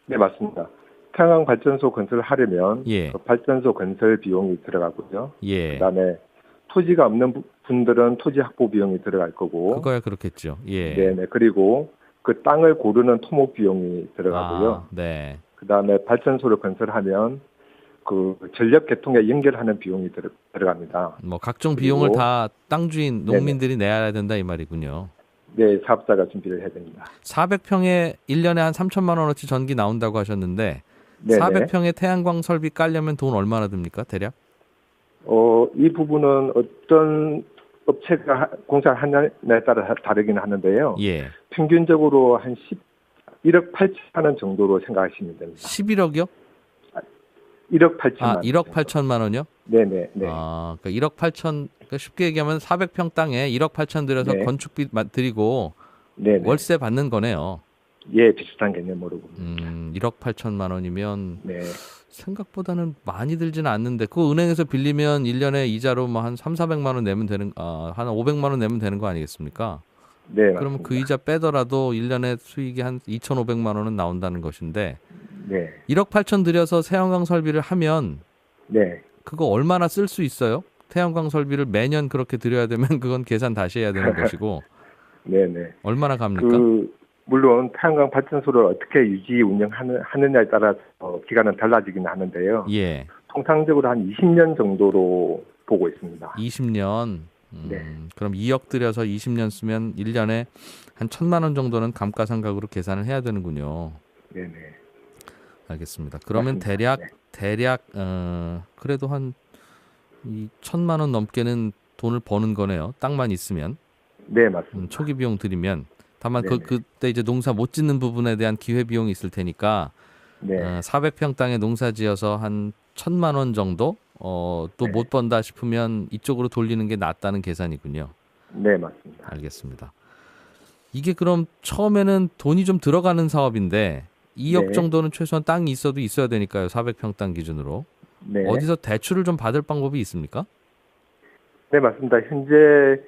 F: 네, 맞습니다. 태양광 발전소 건설을 하려면
B: 예.
F: 그 발전소 건설 비용이 들어가고요.
B: 예.
F: 그다음에 토지가 없는 분들은 토지 확보 비용이 들어갈 거고.
B: 그거야 그렇겠죠. 예.
F: 네. 그리고 그 땅을 고르는 토목 비용이 들어가고요.
B: 네.
F: 그다음에 발전소를 건설하면 그 전력 계통에 연결하는 비용이 들어갑니다.
B: 뭐 각종
F: 그리고-
B: 비용을 다 땅 주인 농민들이 내야 된다 이 말이군요.
F: 네, 사업자가 준비를 해야 됩니다.
B: 400평에 1년에 한 3천만 원어치 전기 나온다고 하셨는데
F: 네네.
B: 400평에 태양광 설비 깔려면 돈 얼마나 듭니까? 대략?
F: 이 부분은 어떤 업체가 공사를 하느냐에 따라 다르긴 하는데요.
B: 예.
F: 평균적으로 한 1억 8천만 원 정도로 생각하시면 됩니다.
B: 11억이요?
F: 1억 8천만 원.
B: 1억 8천만 원이요?
F: 네네.
B: 그러니까 1억 8천, 그러니까 쉽게 얘기하면 400평 땅에 1억 8천 들여서
F: 네.
B: 건축비 드리고
F: 네네.
B: 월세 받는 거네요.
F: 예, 비슷한 개념으로 봅니다.
B: 1억 8천만 원이면
F: 네.
B: 생각보다는 많이 들지는 않는데 그거 은행에서 빌리면 1년에 이자로 뭐 한 3,400만 원 내면 되는 한 500만 원 내면 되는 거 아니겠습니까?
F: 네,
B: 그러면
F: 맞습니다.
B: 그 이자 빼더라도 1년에 수익이 한 2,500만 원은 나온다는 것인데
F: 네.
B: 1억 8천 들여서 태양광 설비를 하면
F: 네.
B: 그거 얼마나 쓸 수 있어요? 태양광 설비를 매년 그렇게 들여야 되면 그건 계산 다시 해야 되는 것이고
F: 네네.
B: 얼마나 갑니까?
F: 물론 태양광 발전소를 어떻게 유지 운영하느냐에 따라 기간은 달라지긴 하는데요.
B: 예.
F: 통상적으로 한 20년 정도로 보고 있습니다.
B: 20년.
F: 네.
B: 그럼 2억 들여서 20년 쓰면 1년에 한 1,000만 원 정도는 감가상각으로 계산을 해야 되는군요.
F: 네네.
B: 알겠습니다. 그러면
F: 맞습니다.
B: 대략 그래도 한 1,000만 원 넘게는 돈을 버는 거네요. 땅만 있으면.
F: 네, 맞습니다.
B: 초기 비용 들이면. 다만
F: 네네.
B: 그때 이제 농사 못 짓는 부분에 대한 기회 비용이 있을 테니까
F: 네.
B: 400평 땅에 농사 지어서 한 1,000만 원 정도 또
F: 네.
B: 못 번다 싶으면 이쪽으로 돌리는 게 낫다는 계산이군요.
F: 네, 맞습니다.
B: 알겠습니다. 이게 그럼 처음에는 돈이 좀 들어가는 사업인데 2억
F: 네.
B: 정도는 최소한 땅이 있어도 있어야 되니까요. 400평 땅 기준으로.
F: 네.
B: 어디서 대출을 좀 받을 방법이 있습니까?
F: 네, 맞습니다. 현재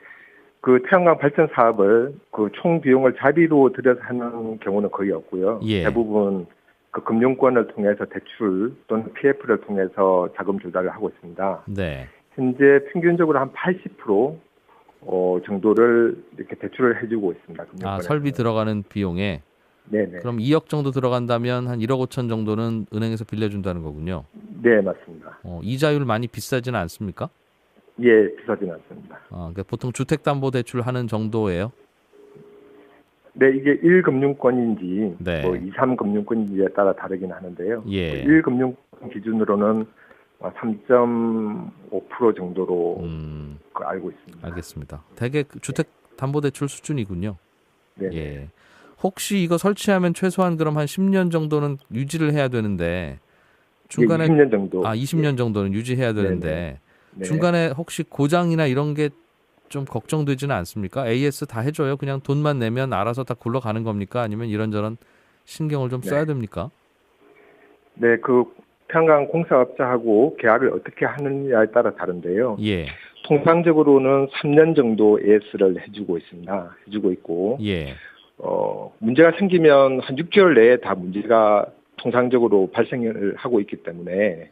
F: 그 태양광 발전 사업을 그 총 비용을 자비로 들여서 하는 경우는 거의 없고요.
B: 예.
F: 대부분 그 금융권을 통해서 대출 또는 PF를 통해서 자금 조달을 하고 있습니다.
B: 네.
F: 현재 평균적으로 한 80% 정도를 이렇게 대출을 해주고 있습니다. 금융권에서.
B: 설비 들어가는 비용에
F: 네네.
B: 그럼 2억 정도 들어간다면 한 1억 5천 정도는 은행에서 빌려준다는 거군요.
F: 네, 맞습니다.
B: 이자율 많이 비싸지는 않습니까?
F: 예, 비싸진 않습니다.
B: 그러니까 보통 주택담보대출 하는 정도예요.
F: 네, 이게 1금융권인지
B: 네.
F: 2, 3금융권인지에 따라 다르긴 하는데요.
B: 예.
F: 1금융권 기준으로는 3.5% 정도로 알고 있습니다.
B: 알겠습니다. 대개 주택담보대출 수준이군요.
F: 네.
B: 예. 혹시 이거 설치하면 최소한 그럼 한 10년 정도는 유지를 해야 되는데 중간에
F: 20년 정도.
B: 20년 정도는 유지해야 되는데
F: 네.
B: 중간에 혹시 고장이나 이런 게 좀 걱정되지는 않습니까? AS 다 해줘요. 그냥 돈만 내면 알아서 다 굴러가는 겁니까? 아니면 이런저런 신경을 좀 써야 됩니까?
F: 네, 그 태양광 공사업자하고 계약을 어떻게 하느냐에 따라 다른데요.
B: 예.
F: 통상적으로는 3년 정도 AS를 해주고 있습니다. 해주고 있고,
B: 예.
F: 문제가 생기면 한 6개월 내에 다 문제가 통상적으로 발생을 하고 있기 때문에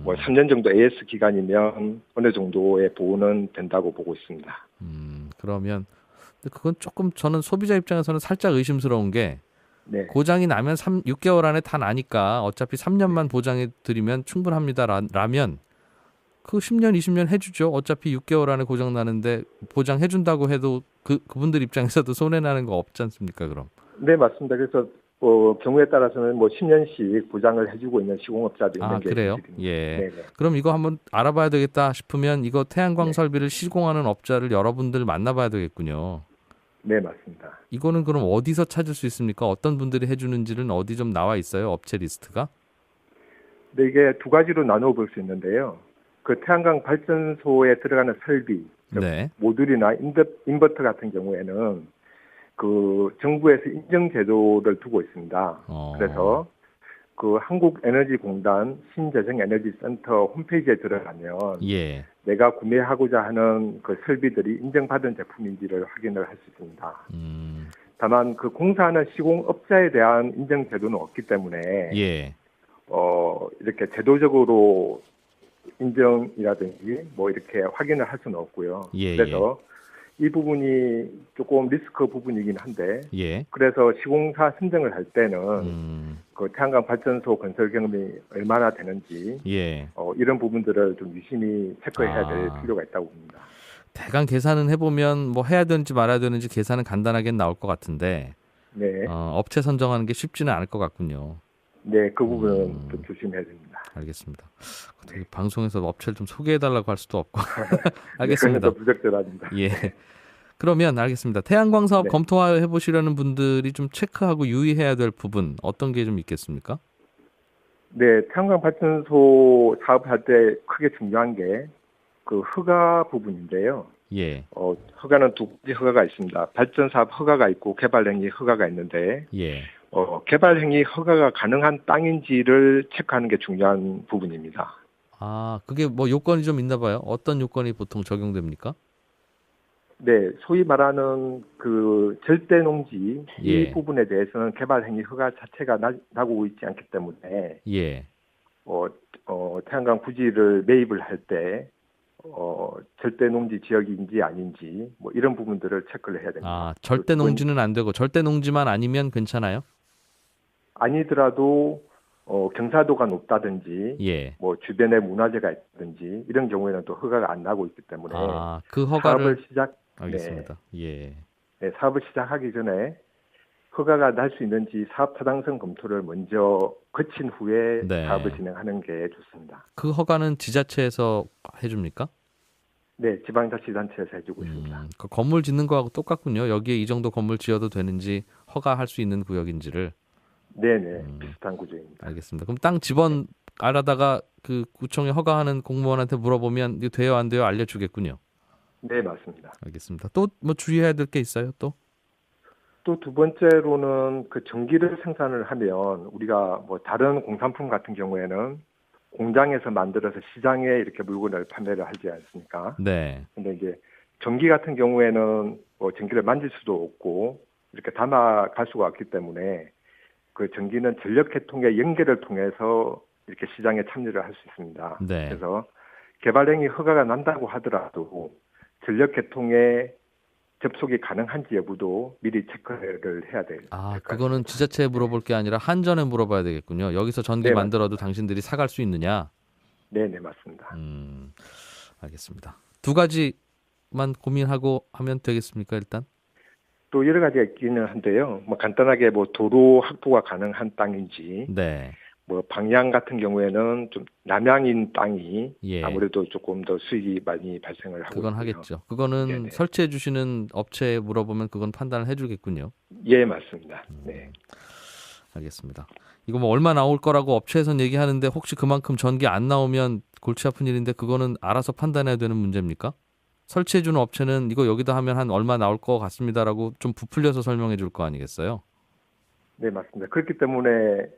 F: 3년 정도 AS 기간이면 어느 정도의 보호는 된다고 보고 있습니다.
B: 그러면 그건 조금 저는 소비자 입장에서는 살짝 의심스러운 게
F: 네.
B: 고장이 나면 6개월 안에 다 나니까 어차피 3년만 보장해 드리면 충분합니다. 라면 그 10년, 20년 해주죠. 어차피 6개월 안에 고장 나는데 보장해준다고 해도 그분들 입장에서도 손해 나는 거 없지 않습니까? 그럼.
F: 네, 맞습니다. 그래서 경우에 따라서는 10년씩 보장을 해주고 있는 시공업자도 있는 게
B: 그래요?
F: 사실입니다.
B: 예.
F: 네네.
B: 그럼 이거 한번 알아봐야 되겠다 싶으면 이거 태양광
F: 네.
B: 설비를 시공하는 업자를 여러분들 만나봐야 되겠군요.
F: 네, 맞습니다.
B: 이거는 그럼 어디서 찾을 수 있습니까? 어떤 분들이 해주는지는 어디 좀 나와 있어요? 업체 리스트가?
F: 네, 이게 두 가지로 나누어 볼 수 있는데요. 그 태양광 발전소에 들어가는 설비, 즉
B: 네.
F: 모듈이나 인버터 같은 경우에는 그 정부에서 인증 제도를 두고 있습니다. 그래서 그 한국에너지공단 신재생에너지센터 홈페이지에 들어가면
B: 예.
F: 내가 구매하고자 하는 그 설비들이 인정받은 제품인지를 확인을 할 수 있습니다. 다만 그 공사하는 시공업자에 대한 인증 제도는 없기 때문에
B: 예.
F: 이렇게 제도적으로 인정이라든지 뭐 이렇게 확인을 할 수는 없고요.
B: 예,
F: 그래서 이 부분이 조금 리스크 부분이긴 한데
B: 예.
F: 그래서 시공사 선정을 할 때는 그 태양광 발전소 건설 경험이 얼마나 되는지
B: 예.
F: 이런 부분들을 좀 유심히 체크해야 될 필요가 있다고 봅니다.
B: 대강 계산은 해보면 뭐 해야 되는지 말아야 되는지 계산은 간단하게 나올 것 같은데
F: 네,
B: 업체 선정하는 게 쉽지는 않을 것 같군요.
F: 네, 그 부분은 좀 조심해야 됩니다.
B: 알겠습니다. 어떻게 방송에서 업체를 좀 소개해달라고 할 수도 없고. 알겠습니다.
F: 네, 부적절합니다.
B: 예. 그러면 알겠습니다. 태양광 사업
F: 네.
B: 검토해 보시려는 분들이 좀 체크하고 유의해야 될 부분 어떤 게 좀 있겠습니까?
F: 네, 태양광 발전소 사업할 때 크게 중요한 게 그 허가 부분인데요.
B: 예.
F: 허가는 두 가지 허가가 있습니다. 발전 사업 허가가 있고 개발행위 허가가 있는데
B: 예.
F: 개발행위 허가가 가능한 땅인지를 체크하는 게 중요한 부분입니다.
B: 그게 뭐 요건이 좀 있나 봐요. 어떤 요건이 보통 적용됩니까?
F: 네, 소위 말하는 그 절대 농지
B: 예.
F: 이 부분에 대해서는 개발행위 허가 자체가 나고 있지 않기 때문에
B: 예.
F: 태양광 부지를 매입을 할 때 절대 농지 지역인지 아닌지 뭐 이런 부분들을 체크를 해야 됩니다.
B: 절대 농지는 안 되고 절대 농지만 아니면 괜찮아요?
F: 아니더라도 경사도가 높다든지
B: 예.
F: 뭐 주변에 문화재가 있다든지 이런 경우에는 또 허가가 안 나고 있기 때문에
B: 그 허가를
F: 사업을
B: 알겠습니다. 예.
F: 네, 사업을 시작하기 전에 허가가 날 수 있는지 사업 타당성 검토를 먼저 거친 후에
B: 네.
F: 사업을 진행하는 게 좋습니다.
B: 그 허가는 지자체에서 해줍니까?
F: 네, 지방자치단체에서 해주고 있습니다.
B: 그 건물 짓는 거하고 똑같군요. 여기에 이 정도 건물 지어도 되는지 허가할 수 있는 구역인지를.
F: 네네, 비슷한 구조입니다.
B: 알겠습니다. 그럼 땅 지번 알아다가 그 구청에 허가하는 공무원한테 물어보면 이거 돼요 안 돼요 알려주겠군요.
F: 네, 맞습니다.
B: 알겠습니다. 또 뭐 주의해야 될 게 있어요? 또
F: 두 번째로는 그 전기를 생산을 하면 우리가 뭐 다른 공산품 같은 경우에는 공장에서 만들어서 시장에 이렇게 물건을 판매를 하지 않습니까?
B: 네.
F: 근데 이제 전기 같은 경우에는 뭐 전기를 만질 수도 없고 이렇게 담아갈 수가 없기 때문에 그 전기는 전력 계통의 연결을 통해서 이렇게 시장에 참여를 할 수 있습니다.
B: 네.
F: 그래서 개발행위 허가가 난다고 하더라도 전력 계통에 접속이 가능한지 여부도 미리 체크를 해야 돼요.
B: 그거는 지자체에 물어볼 게 아니라 한전에 물어봐야 되겠군요. 여기서 전기
F: 네,
B: 만들어도 당신들이 사갈 수 있느냐?
F: 네, 맞습니다.
B: 알겠습니다. 두 가지만 고민하고 하면 되겠습니까, 일단?
F: 또 여러 가지가 있기는 한데요. 뭐 간단하게 뭐 도로 확보가 가능한 땅인지,
B: 네.
F: 뭐 방향 같은 경우에는 좀 남향인 땅이
B: 예.
F: 아무래도 조금 더 수익이 많이 발생을 하고
B: 그건
F: 있고요.
B: 하겠죠. 그거는
F: 네네.
B: 설치해 주시는 업체에 물어보면 그건 판단을 해주겠군요.
F: 예, 맞습니다. 네.
B: 알겠습니다. 이거 뭐 얼마 나올 거라고 업체에선 얘기하는데 혹시 그만큼 전기 안 나오면 골치 아픈 일인데 그거는 알아서 판단해야 되는 문제입니까? 설치해 주는 업체는 이거 여기다 하면 한 얼마 나올 것 같습니다라고 좀 부풀려서 설명해 줄 거 아니겠어요?
F: 네, 맞습니다. 그렇기 때문에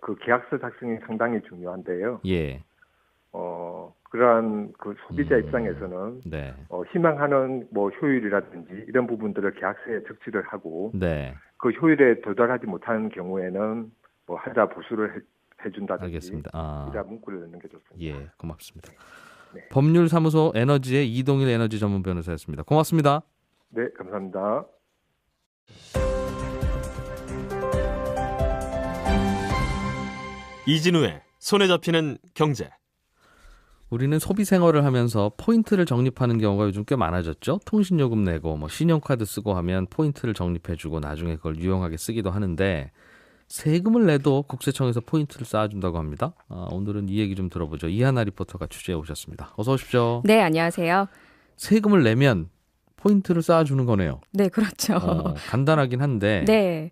F: 그 계약서 작성이 상당히 중요한데요.
B: 예.
F: 그러한 그 소비자 입장에서는
B: 네.
F: 희망하는 뭐 효율이라든지 이런 부분들을 계약서에 적시를 하고
B: 네.
F: 그 효율에 도달하지 못하는 경우에는 뭐 하자 보수를 해준다든지
B: 알겠습니다.
F: 이런 문구를 넣는 게 좋습니다.
B: 예, 고맙습니다.
F: 네.
B: 법률사무소 에너지의 이동일 에너지 전문 변호사였습니다. 고맙습니다.
F: 네, 감사합니다.
C: 이진우의 손에 잡히는 경제.
B: 우리는 소비 생활을 하면서 포인트를 적립하는 경우가 요즘 꽤 많아졌죠. 통신요금 내고 뭐 신용카드 쓰고 하면 포인트를 적립해주고 나중에 그걸 유용하게 쓰기도 하는데 세금을 내도 국세청에서 포인트를 쌓아준다고 합니다. 오늘은 이 얘기 좀 들어보죠. 이하나 리포터가 취재해 오셨습니다. 어서 오십시오.
I: 네, 안녕하세요.
B: 세금을 내면 포인트를 쌓아주는 거네요.
I: 네, 그렇죠.
B: 간단하긴 한데
I: 네.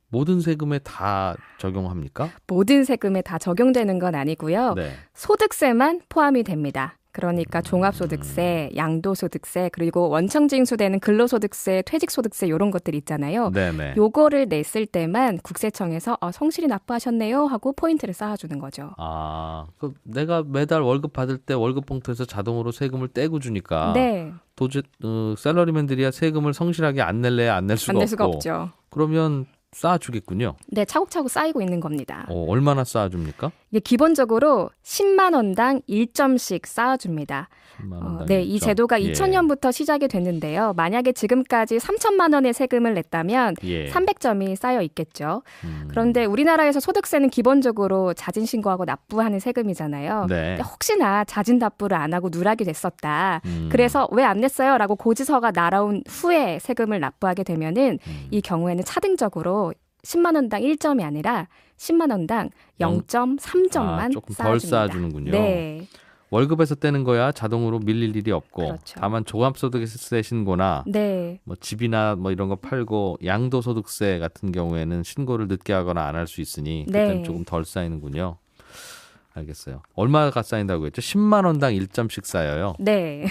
B: 모든 세금에 다 적용합니까?
I: 모든 세금에 다 적용되는 건 아니고요.
B: 네.
I: 소득세만 포함이 됩니다. 그러니까 종합소득세, 양도소득세, 그리고 원청징수되는 근로소득세, 퇴직소득세 이런 것들 있잖아요.
B: 네네.
I: 요거를 냈을 때만 국세청에서 성실히 납부하셨네요 하고 포인트를 쌓아주는 거죠.
B: 그 내가 매달 월급 받을 때 월급 봉투에서 자동으로 세금을 떼고 주니까
I: 네.
B: 샐러리맨들이야 세금을 성실하게 안 낼래 안 낼 수가
I: 안 낼
B: 없고
I: 수가 없죠.
B: 그러면 쌓아주겠군요.
I: 네, 차곡차곡 쌓이고 있는 겁니다.
B: 얼마나 쌓아줍니까?
I: 이게 기본적으로 10만 원당 1점씩 쌓아줍니다.
B: 10만 원당
I: 네, 이
B: 1점.
I: 제도가
B: 예.
I: 2000년부터 시작이 됐는데요. 만약에 지금까지 3천만 원의 세금을 냈다면
B: 예.
I: 300점이 쌓여 있겠죠. 그런데 우리나라에서 소득세는 기본적으로 자진 신고하고 납부하는 세금이잖아요.
B: 네.
I: 근데 혹시나 자진 납부를 안 하고 누락이 됐었다. 그래서 왜 안 냈어요? 라고 고지서가 날아온 후에 세금을 납부하게 되면은 이 경우에는 차등적으로 10만 원당 1점이 아니라 10만 원당 0.3점만
B: 조금 덜
I: 쌓아줍니다.
B: 쌓아주는군요.
I: 네.
B: 월급에서 떼는 거야 자동으로 밀릴 일이 없고
I: 그렇죠.
B: 다만 종합소득세 신고나
I: 네.
B: 뭐 집이나 뭐 이런 거 팔고 양도소득세 같은 경우에는 신고를 늦게 하거나 안 할 수 있으니 그때는
I: 네.
B: 조금 덜 쌓이는군요. 알겠어요. 얼마가 쌓인다고 했죠? 10만 원당 1점씩 쌓여요.
I: 네.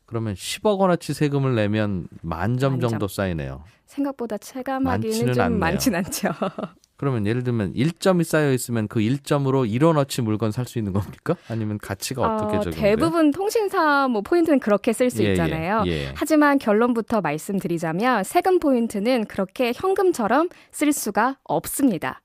B: 그러면 10억 원어치 세금을 내면 10,000점
I: 10,000점.
B: 정도 쌓이네요.
I: 생각보다 체감하기는
B: 많지는
I: 좀
B: 않네요.
I: 많진 않죠.
B: 그러면 예를 들면 1점이 쌓여 있으면 그 1점으로 1원어치 물건 살 수 있는 겁니까? 아니면 가치가 어떻게 적용돼요?
I: 대부분 통신사 뭐 포인트는 그렇게 쓸 수 있잖아요.
B: 예.
I: 하지만 결론부터 말씀드리자면 세금 포인트는 그렇게 현금처럼 쓸 수가 없습니다.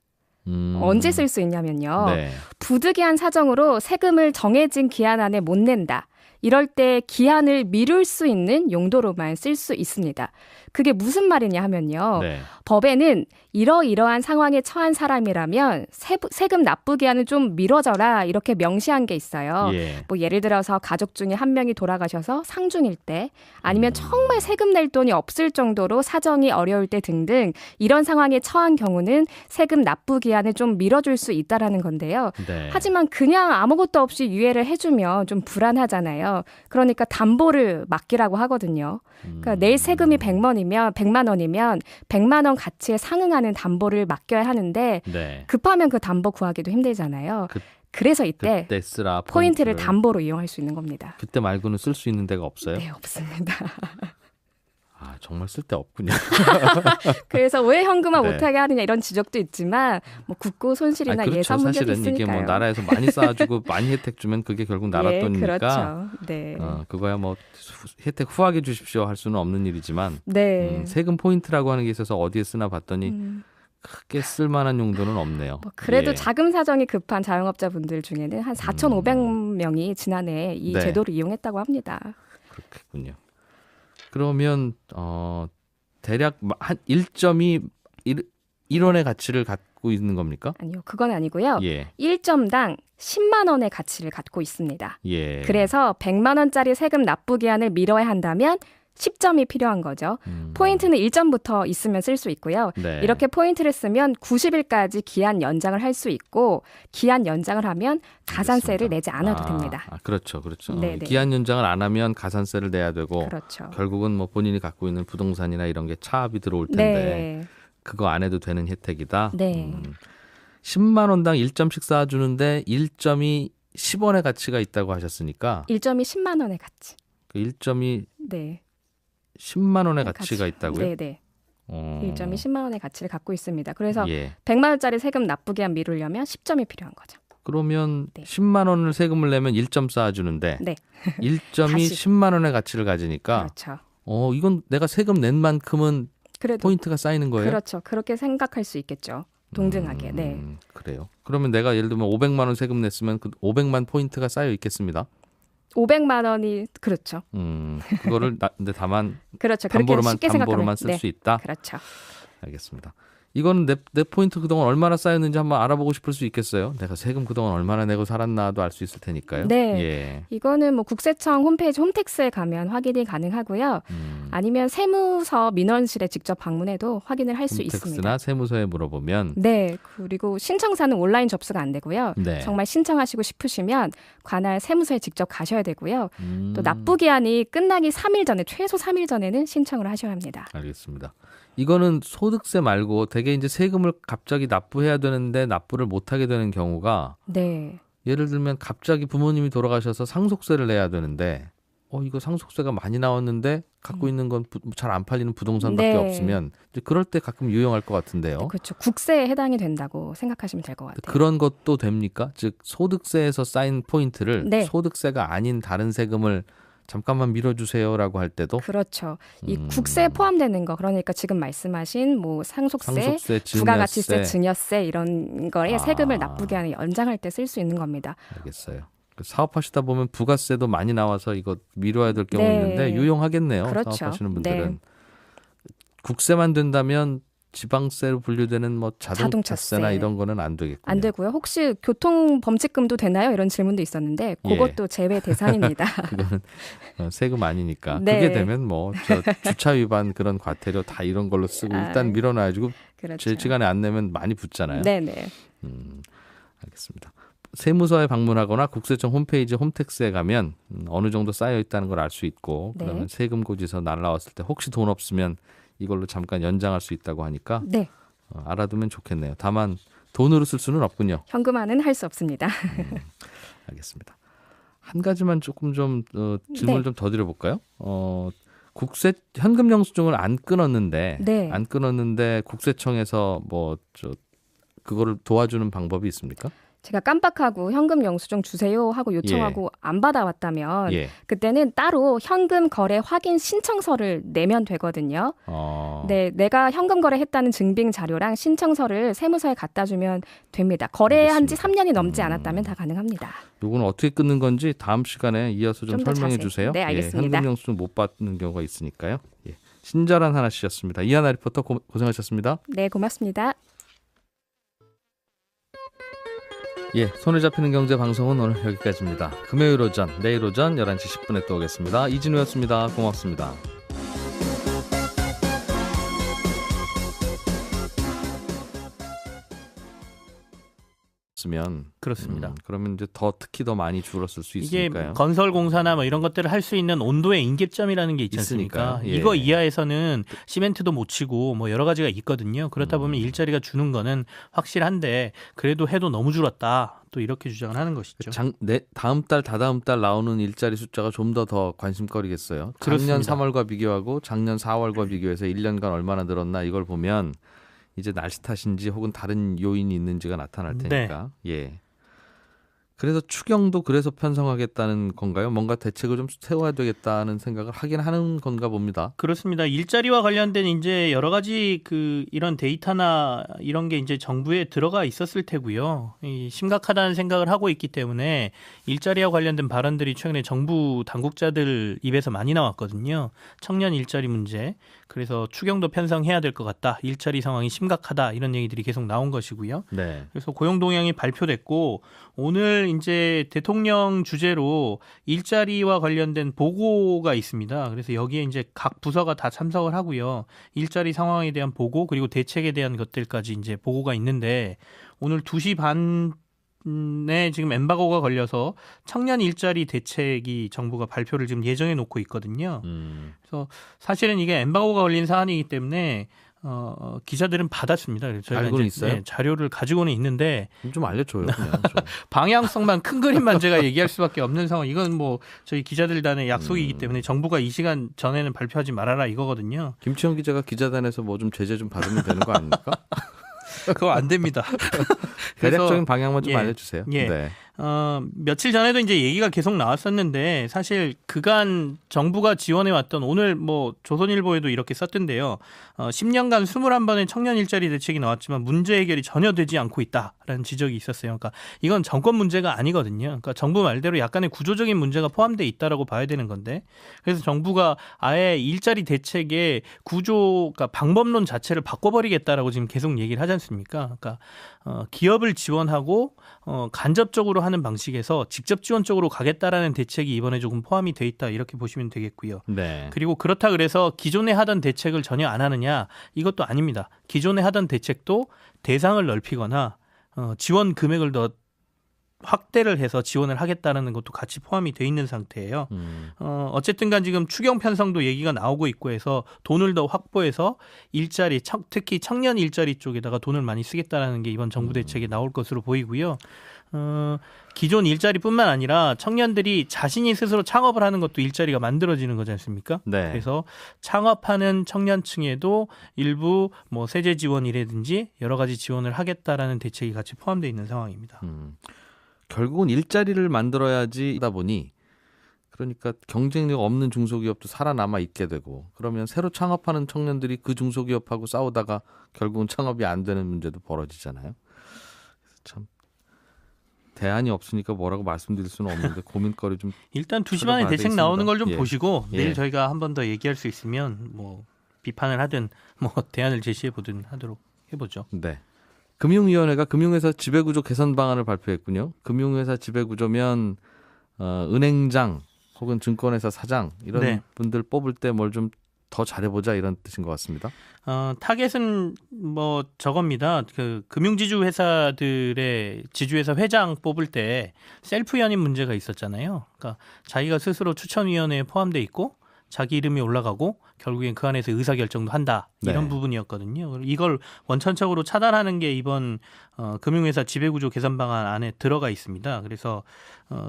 I: 언제 쓸 수 있냐면요.
B: 네.
I: 부득이한 사정으로 세금을 정해진 기한 안에 못 낸다. 이럴 때 기한을 미룰 수 있는 용도로만 쓸 수 있습니다. 그게 무슨 말이냐 하면요.
B: 네.
I: 법에는 이러이러한 상황에 처한 사람이라면 세금 납부 기한을 좀 미뤄져라 이렇게 명시한 게 있어요.
B: 예.
I: 뭐 예를 들어서 가족 중에 한 명이 돌아가셔서 상중일 때 아니면 정말 세금 낼 돈이 없을 정도로 사정이 어려울 때 등등 이런 상황에 처한 경우는 세금 납부 기한을 좀 미뤄줄 수 있다라는 건데요.
B: 네.
I: 하지만 그냥 아무것도 없이 유예를 해주면 좀 불안하잖아요. 그러니까 담보를 맡기라고 하거든요. 그러니까 낼 세금이 100만 원이면 100만 원 가치에 상응하는 담보를 맡겨야 하는데
B: 네.
I: 급하면 그 담보 구하기도 힘들잖아요. 그래서 이때
B: 그때 쓰라
I: 포인트를 담보로 이용할 수 있는 겁니다.
B: 그때 말고는 쓸 수 있는 데가 없어요?
I: 네, 없습니다.
B: 정말 쓸 데 없군요.
I: 그래서 왜 현금화
B: 네.
I: 못하게 하느냐 이런 지적도 있지만 뭐 국고 손실이나
B: 그렇죠.
I: 예산 문제도
B: 사실은
I: 있으니까요.
B: 이게 뭐 나라에서 많이 쌓아주고 많이 혜택 주면 그게 결국 나라
I: 예,
B: 돈이니까
I: 그렇죠. 네.
B: 그거야 뭐 혜택 후하게 주십시오 할 수는 없는 일이지만
I: 네.
B: 세금 포인트라고 하는 게 있어서 어디에 쓰나 봤더니 크게 쓸만한 용도는 없네요.
I: 뭐 그래도
B: 예.
I: 자금 사정이 급한 자영업자분들 중에는 한 4,500명이 지난해 이
B: 네.
I: 제도를 이용했다고 합니다.
B: 그렇겠군요. 그러면 대략 한 1점이 1원의 가치를 갖고 있는 겁니까?
I: 아니요, 그건 아니고요.
B: 예.
I: 1점당 10만 원의 가치를 갖고 있습니다.
B: 예.
I: 그래서 100만 원짜리 세금 납부 기한을 미뤄야 한다면 10점이 필요한 거죠. 포인트는 1점부터 있으면 쓸 수 있고요.
B: 네.
I: 이렇게 포인트를 쓰면 90일까지 기한 연장을 할 수 있고 기한 연장을 하면 가산세를
B: 알겠습니다.
I: 내지 않아도 됩니다.
B: 그렇죠.
I: 네네.
B: 기한 연장을 안 하면 가산세를 내야 되고
I: 그렇죠.
B: 결국은 뭐 본인이 갖고 있는 부동산이나 이런 게 차압이 들어올 텐데
I: 네.
B: 그거 안 해도 되는 혜택이다.
I: 네.
B: 10만 원당 1점씩 쌓아주는데 1점이 10원의 가치가 있다고 하셨으니까
I: 1점이 10만 원의 가치.
B: 그 1점이
I: 네.
B: 10만 원의 가치가 있다고요?
I: 네네. 1점이 10만 원의 가치를 갖고 있습니다. 그래서
B: 예.
I: 100만 원짜리 세금 납부 기한 미루려면 10점이 필요한 거죠.
B: 그러면
I: 네.
B: 10만 원을 세금을 내면 1점 쌓아주는데
I: 네.
B: 1점이
I: 다시.
B: 10만 원의 가치를 가지니까
I: 그렇죠.
B: 이건 내가 세금 낸 만큼은
I: 그래도
B: 포인트가 쌓이는 거예요?
I: 그렇죠. 그렇게 생각할 수 있겠죠. 동등하게. 네.
B: 그래요. 그러면 내가 예를 들면 500만 원 세금 냈으면 그 500만 포인트가 쌓여 있겠습니다.
I: 500만 원이 그렇죠.
B: 그거를 근데 다만
I: 그렇죠. 그렇게 쉽게 생각하면
B: 담보로만 쓸 수 있다.
I: 그렇죠.
B: 알겠습니다. 이거는 내 포인트 그동안 얼마나 쌓였는지 한번 알아보고 싶을 수 있겠어요. 내가 세금 그동안 얼마나 내고 살았나도 알 수 있을 테니까요.
I: 네.
B: 예.
I: 이거는 뭐 국세청 홈페이지 홈택스에 가면 확인이 가능하고요. 아니면 세무서 민원실에 직접 방문해도 확인을 할 수 있습니다.
B: 홈택스나 세무서에 물어보면.
I: 네. 그리고 신청사는 온라인 접수가 안 되고요.
B: 네.
I: 정말 신청하시고 싶으시면 관할 세무서에 직접 가셔야 되고요. 또 납부 기한이 끝나기 3일 전에 최소 3일 전에는 신청을 하셔야 합니다.
B: 알겠습니다. 이거는 소득세 말고 되게 이제 세금을 갑자기 납부해야 되는데 납부를 못 하게 되는 경우가
I: 네.
B: 예를 들면 갑자기 부모님이 돌아가셔서 상속세를 내야 되는데 이거 상속세가 많이 나왔는데 갖고 있는 건 잘 안 팔리는 부동산밖에
I: 네.
B: 없으면 이제 그럴 때 가끔 유용할 것 같은데요.
I: 그렇죠. 국세에 해당이 된다고 생각하시면 될 것 같아요.
B: 그런 것도 됩니까? 즉 소득세에서 쌓인 포인트를
I: 네.
B: 소득세가 아닌 다른 세금을 잠깐만 밀어주세요라고 할 때도
I: 그렇죠. 이 국세에 포함되는 거 그러니까 지금 말씀하신 뭐 상속세,
B: 증여세,
I: 부가가치세, 증여세 이런 거에 세금을 납부 기한을 연장할 때 쓸 수 있는 겁니다.
B: 알겠어요. 사업하시다 보면 부가세도 많이 나와서 이거 미뤄야 될 경우
I: 네.
B: 있는데 유용하겠네요.
I: 그렇죠.
B: 사업하시는 분들은.
I: 네.
B: 국세만 된다면 지방세로 분류되는 뭐 자동차세나
I: 자동차세.
B: 이런 거는 안 되겠군요.
I: 안 되고요. 혹시 교통범칙금도 되나요? 이런 질문도 있었는데 그것도 제외 대상입니다.
B: 그거는 세금 아니니까.
I: 네.
B: 그게 되면 뭐 주차 위반 그런 과태료 다 이런 걸로 쓰고 일단 밀어놔가지고
I: 그렇죠.
B: 제 시간에 안 내면 많이 붙잖아요.
I: 네네.
B: 알겠습니다. 세무서에 방문하거나 국세청 홈페이지 홈택스에 가면 어느 정도 쌓여 있다는 걸 알 수 있고
I: 네.
B: 그러면 세금 고지서 날라왔을 때 혹시 돈 없으면 이걸로 잠깐 연장할 수 있다고 하니까
I: 네.
B: 알아두면 좋겠네요. 다만 돈으로 쓸 수는 없군요.
I: 현금화는 할 수 없습니다.
B: 알겠습니다. 한 가지만 조금 좀 질문을
I: 네.
B: 좀 더 드려볼까요? 국세 현금 영수증을 안 끊었는데
I: 네.
B: 안 끊었는데 국세청에서 그거를 도와주는 방법이 있습니까?
I: 제가 깜빡하고 현금 영수증 주세요 하고 요청하고 안 받아왔다면
B: 예.
I: 그때는 따로 현금 거래 확인 신청서를 내면 되거든요. 네, 내가 현금 거래했다는 증빙 자료랑 신청서를 세무서에 갖다 주면 됩니다. 거래한 지
B: 알겠습니다.
I: 3년이 넘지 않았다면 다 가능합니다.
B: 요거는 어떻게 끊는 건지 다음 시간에 이어서 좀
I: 좀더
B: 설명해
I: 자세히.
B: 주세요.
I: 네, 알겠습니다.
B: 현금 영수증 못 받는 경우가 있으니까요. 예. 친절한 하나 씨였습니다. 이하나 리포터 고생하셨습니다.
I: 네, 고맙습니다.
B: 예, 손에 잡히는 경제 방송은 오늘 여기까지입니다. 금요일 오전, 내일 오전 11시 10분에 또 오겠습니다. 이진우였습니다. 고맙습니다. 쓰면
D: 그렇습니다.
B: 그러면 이제 특히 더 많이 줄었을 수
D: 이게
B: 있으니까요.
D: 건설공사나 뭐 이런 것들을 할 수 있는 온도의 인계점이라는 게 있지 않습니까?
B: 있으니까, 예.
D: 이거 이하에서는 시멘트도 못 치고 뭐 여러 가지가 있거든요. 그렇다 보면 일자리가 주는 거는 확실한데 그래도 해도 너무 줄었다. 또 이렇게 주장을 하는 것이죠.
B: 다음 달, 다다음 달 나오는 일자리 숫자가 좀 더 관심거리겠어요. 작년
D: 그렇습니다.
B: 3월과 비교하고 작년 4월과 비교해서 1년간 얼마나 늘었나 이걸 보면 이제 날씨 탓인지 혹은 다른 요인이 있는지가 나타날 테니까. 예. 그래서 추경도 그래서 편성하겠다는 건가요? 뭔가 대책을 좀 세워야 되겠다는 생각을 하긴 하는 건가 봅니다.
D: 그렇습니다. 일자리와 관련된 이제 여러 가지 이런 데이터나 이런 게 이제 정부에 들어가 있었을 테고요. 심각하다는 생각을 하고 있기 때문에 일자리와 관련된 발언들이 최근에 정부 당국자들 입에서 많이 나왔거든요. 청년 일자리 문제. 그래서 추경도 편성해야 될 것 같다. 일자리 상황이 심각하다. 이런 얘기들이 계속 나온 것이고요.
B: 네.
D: 그래서 고용 동향이 발표됐고 오늘 이제 대통령 주재로 일자리와 관련된 보고가 있습니다. 그래서 여기에 이제 각 부서가 다 참석을 하고요. 일자리 상황에 대한 보고 그리고 대책에 대한 것들까지 이제 보고가 있는데 오늘 2시 반에 지금 엠바고가 걸려서 청년 일자리 대책이 정부가 발표를 지금 예정해 놓고 있거든요. 그래서 사실은 이게 엠바고가 걸린 사안이기 때문에 기자들은 받았습니다. 그래서 저희가
B: 알고는
D: 이제,
B: 있어요?
D: 자료를 가지고는 있는데
B: 좀 알려줘요. 그냥 좀.
D: 방향성만 큰 그림만 제가 얘기할 수밖에 없는 상황. 이건 뭐 저희 기자들단의 약속이기 때문에 정부가 이 시간 전에는 발표하지 말아라 이거거든요.
B: 김치영 기자가 기자단에서 뭐 좀 제재 좀 받으면 되는 거 아닙니까?
D: 그거 안 됩니다.
B: 대략적인 방향만 좀 알려주세요.
D: 예.
B: 네.
D: 며칠 전에도 이제 얘기가 계속 나왔었는데 사실 그간 정부가 지원해 왔던 오늘 뭐 조선일보에도 이렇게 썼던데요. 10년간 21번의 청년 일자리 대책이 나왔지만 문제 해결이 전혀 되지 않고 있다라는 지적이 있었어요. 그러니까 이건 정권 문제가 아니거든요. 그러니까 정부 말대로 약간의 구조적인 문제가 포함되어 있다라고 봐야 되는 건데 그래서 정부가 아예 일자리 대책의 구조, 그러니까 방법론 자체를 바꿔버리겠다라고 지금 계속 얘기를 하지 않습니까? 그러니까 기업을 지원하고 간접적으로 하는 방식에서 직접 지원 쪽으로 가겠다라는 대책이 이번에 조금 포함이 돼 있다 이렇게 보시면 되겠고요.
B: 네.
D: 그리고 그렇다 그래서 기존에 하던 대책을 전혀 안 하느냐 이것도 아닙니다. 기존에 하던 대책도 대상을 넓히거나 지원 금액을 더 확대를 해서 지원을 하겠다는 것도 같이 포함이 돼 있는 상태예요. 어쨌든 간 지금 추경 편성도 얘기가 나오고 있고 해서 돈을 더 확보해서 일자리, 특히 청년 일자리 쪽에다가 돈을 많이 쓰겠다라는 게 이번 정부 대책에 나올 것으로 보이고요. 기존 일자리뿐만 아니라 청년들이 자신이 스스로 창업을 하는 것도 일자리가 만들어지는 거지 않습니까?
B: 네.
D: 그래서 창업하는 청년층에도 일부 뭐 세제 지원이라든지 여러 가지 지원을 하겠다라는 대책이 같이 포함되어 있는 상황입니다.
B: 결국은 일자리를 만들어야지 하다 보니 그러니까 경쟁력 없는 중소기업도 살아남아 있게 되고 그러면 새로 창업하는 청년들이 그 중소기업하고 싸우다가 결국은 창업이 안 되는 문제도 벌어지잖아요. 참 대안이 없으니까 뭐라고 말씀드릴 수는 없는데 고민거리 좀
D: 일단 2시 반에 대책
B: 있습니다.
D: 나오는 걸 좀
B: 예.
D: 보시고
B: 예.
D: 내일 저희가 한 번 더 얘기할 수 있으면 뭐 비판을 하든 뭐 대안을 제시해 보든 하도록 해보죠.
B: 네. 금융위원회가 금융회사 지배구조 개선 방안을 발표했군요. 금융회사 지배구조면 은행장 혹은 증권회사 사장 이런
D: 네.
B: 분들 뽑을 때 뭘 좀 더 잘해보자 이런 뜻인 것 같습니다.
D: 타겟은 뭐 저겁니다. 그 금융지주 회사들의 지주회사 회장 뽑을 때 셀프 연임 문제가 있었잖아요. 그러니까 자기가 스스로 추천위원회에 포함돼 있고 자기 이름이 올라가고 결국엔 그 안에서 의사결정도 한다. 이런
B: 네.
D: 부분이었거든요. 이걸 원천적으로 차단하는 게 이번 금융회사 지배구조 개선 방안 안에 들어가 있습니다. 그래서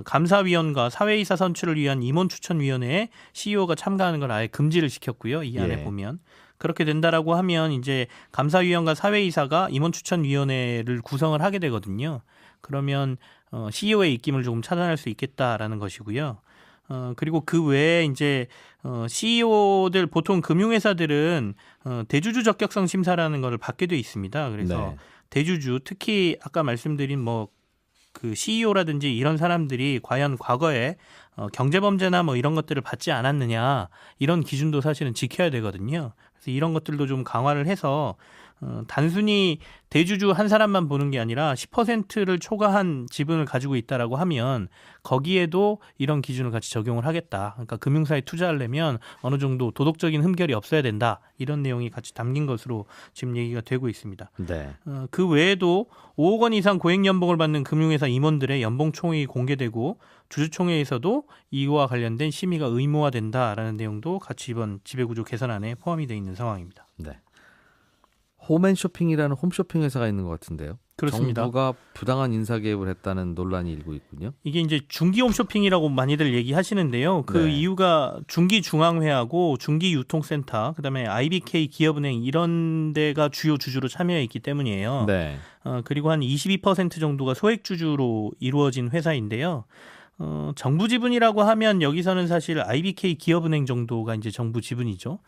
D: 감사위원과 사회이사 선출을 위한 임원추천위원회에 CEO가 참가하는 걸 아예 금지를 시켰고요. 이 안에
B: 예.
D: 보면. 그렇게 된다라고 하면 이제 감사위원과 사회이사가 임원추천위원회를 구성을 하게 되거든요. 그러면 CEO의 입김을 조금 차단할 수 있겠다라는 것이고요. 그리고 그 외에 이제 CEO들 보통 금융회사들은 대주주 적격성 심사라는 것을 받게 돼 있습니다. 그래서
B: 네.
D: 대주주 특히 아까 말씀드린 뭐 그 CEO라든지 이런 사람들이 과연 과거에 경제범죄나 뭐 이런 것들을 받지 않았느냐 이런 기준도 사실은 지켜야 되거든요. 그래서 이런 것들도 좀 강화를 해서 단순히 대주주 한 사람만 보는 게 아니라 10%를 초과한 지분을 가지고 있다라고 하면 거기에도 이런 기준을 같이 적용을 하겠다. 그러니까 금융사에 투자하려면 어느 정도 도덕적인 흠결이 없어야 된다. 이런 내용이 같이 담긴 것으로 지금 얘기가 되고 있습니다.
B: 네.
D: 그 외에도 5억 원 이상 고액연봉을 받는 금융회사 임원들의 연봉총액이 공개되고 주주총회에서도 이와 관련된 심의가 의무화된다라는 내용도 같이 이번 지배구조 개선안에 포함이 되어 있는 상황입니다.
B: 네. 홈앤쇼핑이라는 홈쇼핑 회사가 있는 것 같은데요.
D: 그렇습니다.
B: 정부가 부당한 인사 개입을 했다는 논란이 일고 있군요.
D: 이게 이제 중기홈쇼핑이라고 많이들 얘기하시는데요. 그
B: 네.
D: 이유가 중기중앙회하고 중기유통센터, 그다음에 IBK 기업은행 이런 데가 주요 주주로 참여해 있기 때문이에요.
B: 네.
D: 그리고 한 22% 정도가 소액주주로 이루어진 회사인데요. 정부 지분이라고 하면 여기서는 사실 IBK 기업은행 정도가 이제 정부 지분이죠.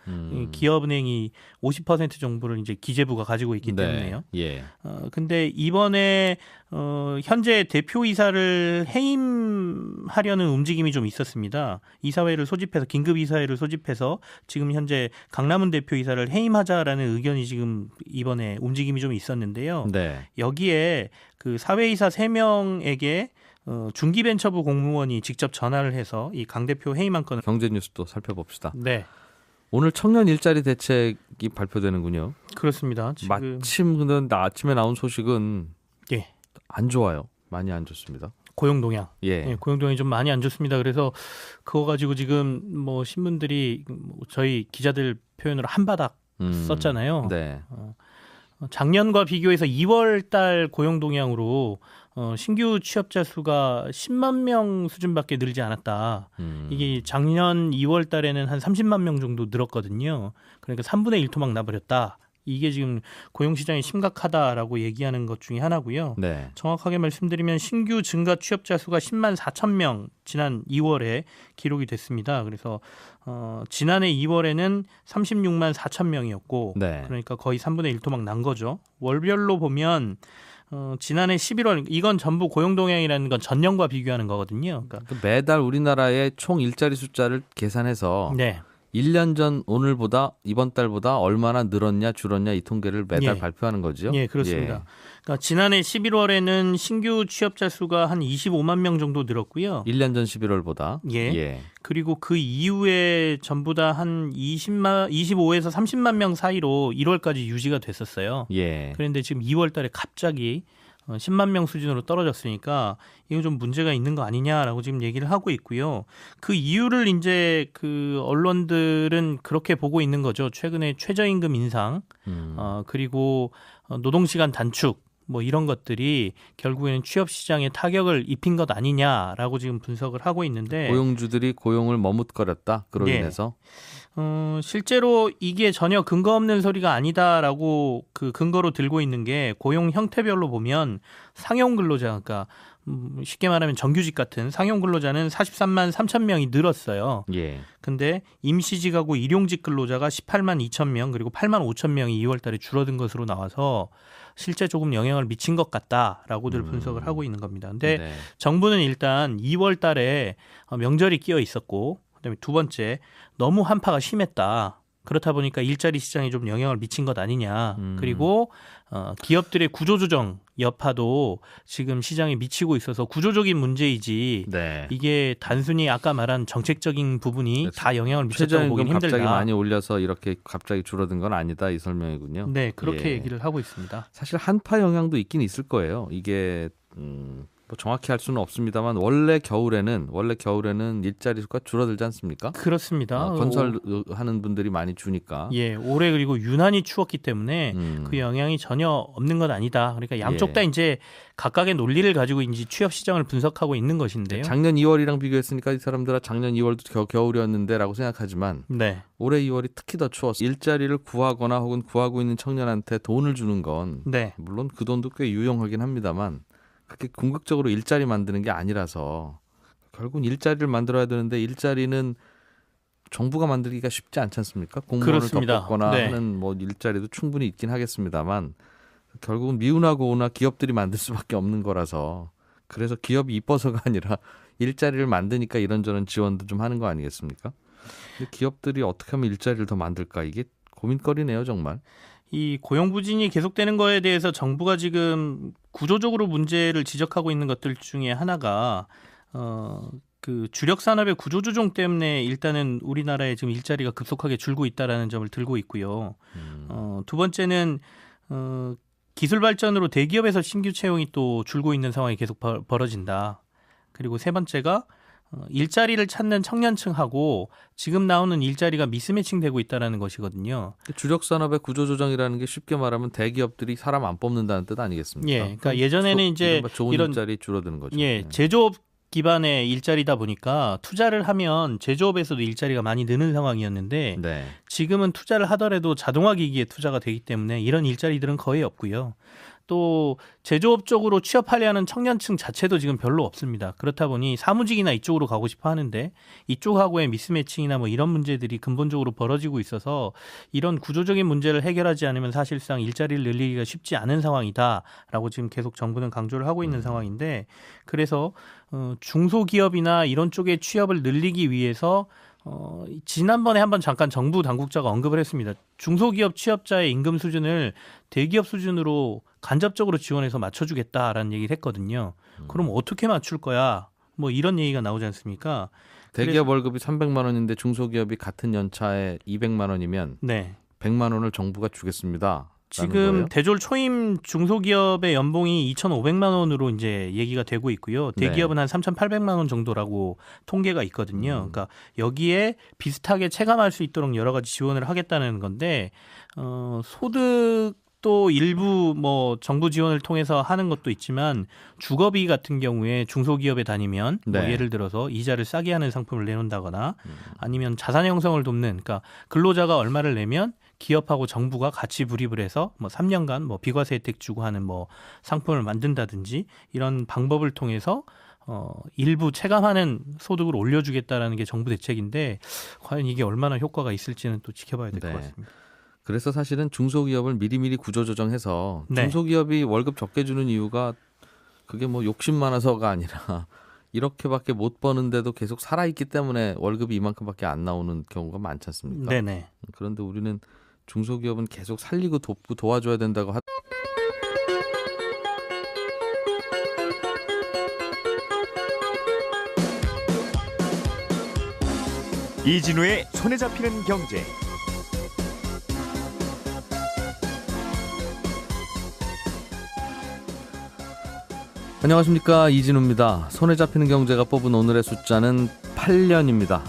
D: 기업은행이 50% 정도를 이제 기재부가 가지고 있기 때문에요.
B: 예.
D: 근데 이번에 현재 대표이사를 해임하려는 움직임이 좀 있었습니다. 이사회를 소집해서 긴급 이사회를 소집해서 지금 현재 강남은 대표이사를 해임하자라는 의견이 지금 이번에 움직임이 좀 있었는데요.
B: 네.
D: 여기에 그 사회이사 3명에게 중기벤처부 공무원이 직접 전화를 해서 이 강 대표 해임한 건을
B: 경제 뉴스도 살펴봅시다.
D: 네,
B: 오늘 청년 일자리 대책이 발표되는군요.
D: 그렇습니다. 지금
B: 마침 근데 아침에 나온 소식은
D: 예.
B: 안 좋아요. 많이 안 좋습니다.
D: 고용 동향.
B: 예.
D: 예, 고용 동향이 좀 많이 안 좋습니다. 그래서 그거 가지고 지금 뭐 신문들이 저희 기자들 표현으로 한바닥 썼잖아요.
B: 네.
D: 작년과 비교해서 2월 달 고용 동향으로 신규 취업자 수가 10만 명 수준밖에 늘지 않았다. 이게 작년 2월 달에는 한 30만 명 정도 늘었거든요. 그러니까 3분의 1 토막 나버렸다. 이게 지금 고용 시장이 심각하다라고 얘기하는 것 중에 하나고요.
B: 네.
D: 정확하게 말씀드리면 신규 증가 취업자 수가 10만 4천 명 지난 2월에 기록이 됐습니다. 그래서 지난해 2월에는 36만 4천 명이었고
B: 네.
D: 그러니까 거의 3분의 1 토막 난 거죠. 월별로 보면 지난해 11월 이건 전부 고용 동향이라는 건 전년과 비교하는 거거든요. 그러니까
B: 매달 우리나라의 총 일자리 숫자를 계산해서
D: 네.
B: 1년 전 오늘보다 이번 달보다 얼마나 늘었냐 줄었냐 이 통계를 매달
D: 예.
B: 발표하는 거죠.
D: 예, 그렇습니다. 그러니까 지난해 11월에는 신규 취업자 수가 한 25만 명 정도 늘었고요.
B: 1년 전 11월보다.
D: 예. 그리고 그 이후에 전부 다 한 25에서 30만 명 사이로 1월까지 유지가 됐었어요.
B: 예.
D: 그런데 지금 2월 달에 갑자기 10만 명 수준으로 떨어졌으니까 이거 좀 문제가 있는 거 아니냐라고 지금 얘기를 하고 있고요. 그 이유를 이제 그 언론들은 그렇게 보고 있는 거죠. 최근에 최저임금 인상, 그리고 노동시간 단축, 뭐 이런 것들이 결국에는 취업 시장에 타격을 입힌 것 아니냐라고 지금 분석을 하고 있는데
B: 고용주들이 고용을 머뭇거렸다. 그로
D: 네.
B: 인해서.
D: 실제로 이게 전혀 근거 없는 소리가 아니다라고 그 근거로 들고 있는 게 고용 형태별로 보면 상용 근로자, 그러니까 쉽게 말하면 정규직 같은 상용 근로자는 43만 3천 명이 늘었어요.
B: 예.
D: 근데 임시직하고 일용직 근로자가 18만 2천 명 그리고 8만 5천 명이 2월 달에 줄어든 것으로 나와서 실제 조금 영향을 미친 것 같다라고들 분석을 하고 있는 겁니다. 근데
B: 네.
D: 정부는 일단 2월 달에 명절이 끼어 있었고 그다음에 두 번째 너무 한파가 심했다. 그렇다 보니까 일자리 시장에 좀 영향을 미친 것 아니냐. 그리고 기업들의 구조조정 여파도 지금 시장에 미치고 있어서 구조적인 문제이지
B: 네.
D: 이게 단순히 아까 말한 정책적인 부분이
B: 네.
D: 다 영향을 미쳤다고
B: 최저임금
D: 보긴 힘들다.
B: 갑자기 많이 올려서 이렇게 갑자기 줄어든 건 아니다 이 설명이군요.
D: 네, 그렇게
B: 예.
D: 얘기를 하고 있습니다.
B: 사실 한파 영향도 있긴 있을 거예요. 이게 뭐 정확히 할 수는 없습니다만 원래 겨울에는 일자리 수가 줄어들지 않습니까?
D: 그렇습니다.
B: 건설하는 분들이 많이 주니까.
D: 예, 올해 그리고 유난히 추웠기 때문에 그 영향이 전혀 없는 건 아니다. 그러니까 양쪽
B: 예.
D: 다 이제 각각의 논리를 가지고 이제 취업 시장을 분석하고 있는 것인데요.
B: 작년 2월이랑 비교했으니까 이 사람들은 작년 2월도 겨울이었는데라고 생각하지만
D: 네,
B: 올해 2월이 특히 더 추웠어. 일자리를 구하거나 혹은 구하고 있는 청년한테 돈을 주는 건
D: 네,
B: 물론 그 돈도 꽤 유용하긴 합니다만 그렇게 궁극적으로 일자리 만드는 게 아니라서 결국은 일자리를 만들어야 되는데 일자리는 정부가 만들기가 쉽지 않지 않습니까? 공무원을
D: 그렇습니다.
B: 더 뽑거나
D: 네.
B: 하는 뭐 일자리도 충분히 있긴 하겠습니다만 결국은 미우나 고우나 기업들이 만들 수밖에 없는 거라서 그래서 기업이 이뻐서가 아니라 일자리를 만드니까 이런저런 지원도 좀 하는 거 아니겠습니까? 근데 기업들이 어떻게 하면 일자리를 더 만들까 이게 고민거리네요 정말.
D: 이 고용 부진이 계속되는 거에 대해서 정부가 지금 구조적으로 문제를 지적하고 있는 것들 중에 하나가 그 주력 산업의 구조 조정 때문에 일단은 우리나라에 지금 일자리가 급속하게 줄고 있다라는 점을 들고 있고요. 두 번째는 기술 발전으로 대기업에서 신규 채용이 또 줄고 있는 상황이 계속 벌어진다. 그리고 세 번째가 일자리를 찾는 청년층하고 지금 나오는 일자리가 미스매칭되고 있다는 것이거든요.
B: 주력 산업의 구조조정이라는 게 쉽게 말하면 대기업들이 사람 안 뽑는다는 뜻 아니겠습니까?
D: 예, 그러니까 예전에는 이제
B: 좋은
D: 이런
B: 일자리 줄어드는 거죠.
D: 예,
B: 네.
D: 제조업 기반의 일자리다 보니까 투자를 하면 제조업에서도 일자리가 많이 느는 상황이었는데
B: 네.
D: 지금은 투자를 하더라도 자동화 기기에 투자가 되기 때문에 이런 일자리들은 거의 없고요. 또 제조업 쪽으로 취업하려는 청년층 자체도 지금 별로 없습니다. 그렇다 보니 사무직이나 이쪽으로 가고 싶어 하는데 이쪽하고의 미스매칭이나 뭐 이런 문제들이 근본적으로 벌어지고 있어서 이런 구조적인 문제를 해결하지 않으면 사실상 일자리를 늘리기가 쉽지 않은 상황이다라고 지금 계속 정부는 강조를 하고 있는 상황인데 그래서 중소기업이나 이런 쪽의 취업을 늘리기 위해서 지난번에 한번 잠깐 정부 당국자가 언급을 했습니다. 중소기업 취업자의 임금 수준을 대기업 수준으로 간접적으로 지원해서 맞춰주겠다라는 얘기를 했거든요. 그럼 어떻게 맞출 거야? 뭐 이런 얘기가 나오지 않습니까?
B: 대기업 월급이 300만 원인데 중소기업이 같은 연차에 200만 원이면
D: 네.
B: 100만 원을 정부가 주겠습니다.
D: 지금 대졸 초임 중소기업의 연봉이 2,500만 원으로 이제 얘기가 되고 있고요. 대기업은 한 3,800만 원 정도라고 통계가 있거든요. 그러니까 여기에 비슷하게 체감할 수 있도록 여러 가지 지원을 하겠다는 건데 소득도 일부 뭐 정부 지원을 통해서 하는 것도 있지만 주거비 같은 경우에 중소기업에 다니면 뭐
B: 네.
D: 예를 들어서 이자를 싸게 하는 상품을 내놓는다거나 아니면 자산 형성을 돕는 그러니까 근로자가 얼마를 내면 기업하고 정부가 같이 불입을 해서 뭐 3년간 뭐 비과세 혜택 주고 하는 뭐 상품을 만든다든지 이런 방법을 통해서 일부 체감하는 소득을 올려주겠다라는 게 정부 대책인데 과연 이게 얼마나 효과가 있을지는 또 지켜봐야 될 것
B: 네.
D: 같습니다.
B: 그래서 사실은 중소기업을 미리미리 구조조정해서
D: 네.
B: 중소기업이 월급 적게 주는 이유가 그게 뭐 욕심 많아서가 아니라 이렇게밖에 못 버는데도 계속 살아있기 때문에 월급이 이만큼밖에 안 나오는 경우가 많지 않습니까?
D: 네네.
B: 그런데 우리는 중소기업은 계속 살리고 돕고 도와줘야 된다고
A: 이진우의 손에 잡히는 경제.
B: 안녕하십니까, 이진우입니다. 손에 잡히는 경제가 뽑은 오늘의 숫자는 8년입니다.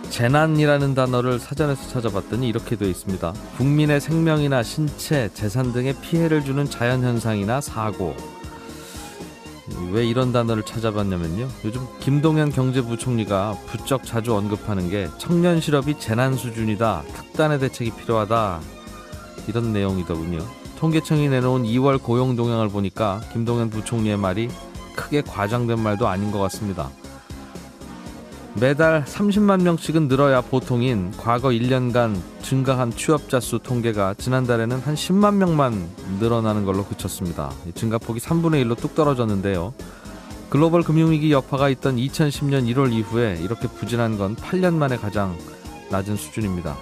B: 재난이라는 단어를 사전에서 찾아봤더니 이렇게 되어 있습니다. 국민의 생명이나 신체, 재산 등에 피해를 주는 자연현상이나 사고. 왜 이런 단어를 찾아봤냐면요. 요즘 김동연 경제부총리가 부쩍 자주 언급하는 게 청년 실업이 재난 수준이다. 특단의 대책이 필요하다. 이런 내용이더군요. 통계청이 내놓은 2월 고용 동향을 보니까 김동연 부총리의 말이 크게 과장된 말도 아닌 것 같습니다. 매달 30만 명씩은 늘어야 보통인 과거 1년간 증가한 취업자 수 통계가 지난달에는 한 10만 명만 늘어나는 걸로 그쳤습니다. 증가폭이 3분의 1로 뚝 떨어졌는데요. 글로벌 금융위기 여파가 있던 2010년 1월 이후에 이렇게 부진한 건 8년 만에 가장 낮은 수준입니다.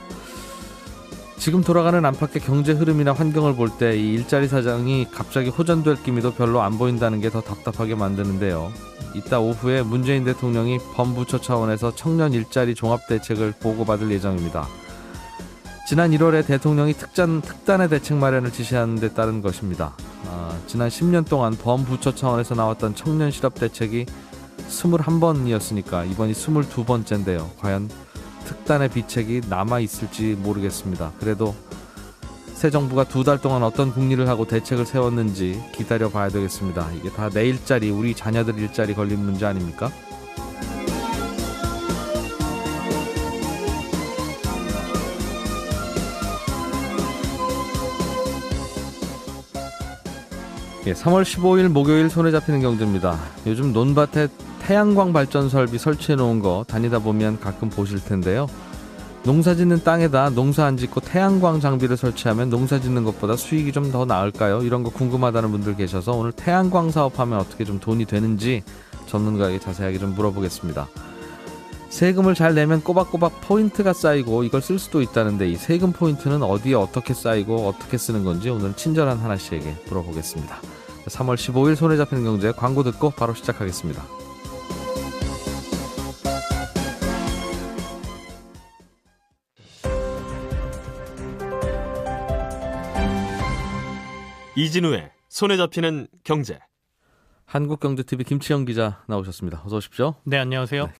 B: 지금 돌아가는 안팎의 경제 흐름이나 환경을 볼 때 이 일자리 사장이 갑자기 호전될 기미도 별로 안 보인다는 게 더 답답하게 만드는데요. 이따 오후에 문재인 대통령이 범부처 차원에서 청년 일자리 종합대책을 보고받을 예정입니다. 지난 1월에 대통령이 특단의 대책 마련을 지시한 데 따른 것입니다. 지난 10년 동안 범부처 차원에서 나왔던 청년 실업 대책이 21번이었으니까 이번이 22번째인데요. 과연 특단의 비책이 남아있을지 모르겠습니다. 그래도 새 정부가 2달 동안 어떤 국리를 하고 대책을 세웠는지 기다려봐야 되겠습니다. 이게 다 내 일자리, 우리 자녀들 일자리 걸린 문제 아닙니까? 예, 3월 15일 목요일 손에 잡히는 경제입니다. 요즘 논밭에 태양광 발전 설비 설치해 놓은 거 다니다 보면 가끔 보실 텐데요. 농사 짓는 땅에다 농사 안 짓고 태양광 장비를 설치하면 농사 짓는 것보다 수익이 좀 더 나을까요? 이런 거 궁금하다는 분들 계셔서 오늘 태양광 사업하면 어떻게 좀 돈이 되는지 전문가에게 자세하게 좀 물어보겠습니다. 세금을 잘 내면 꼬박꼬박 포인트가 쌓이고 이걸 쓸 수도 있다는데 이 세금 포인트는 어디에 어떻게 쌓이고 어떻게 쓰는 건지 오늘 친절한 하나 씨에게 물어보겠습니다. 3월 15일 손에 잡히는 경제 광고 듣고 바로 시작하겠습니다.
C: 이진우의 손에 잡히는 경제.
B: 한국경제TV 김치영 기자 나오셨습니다. 어서 오십시오.
D: 네, 안녕하세요.
B: 네,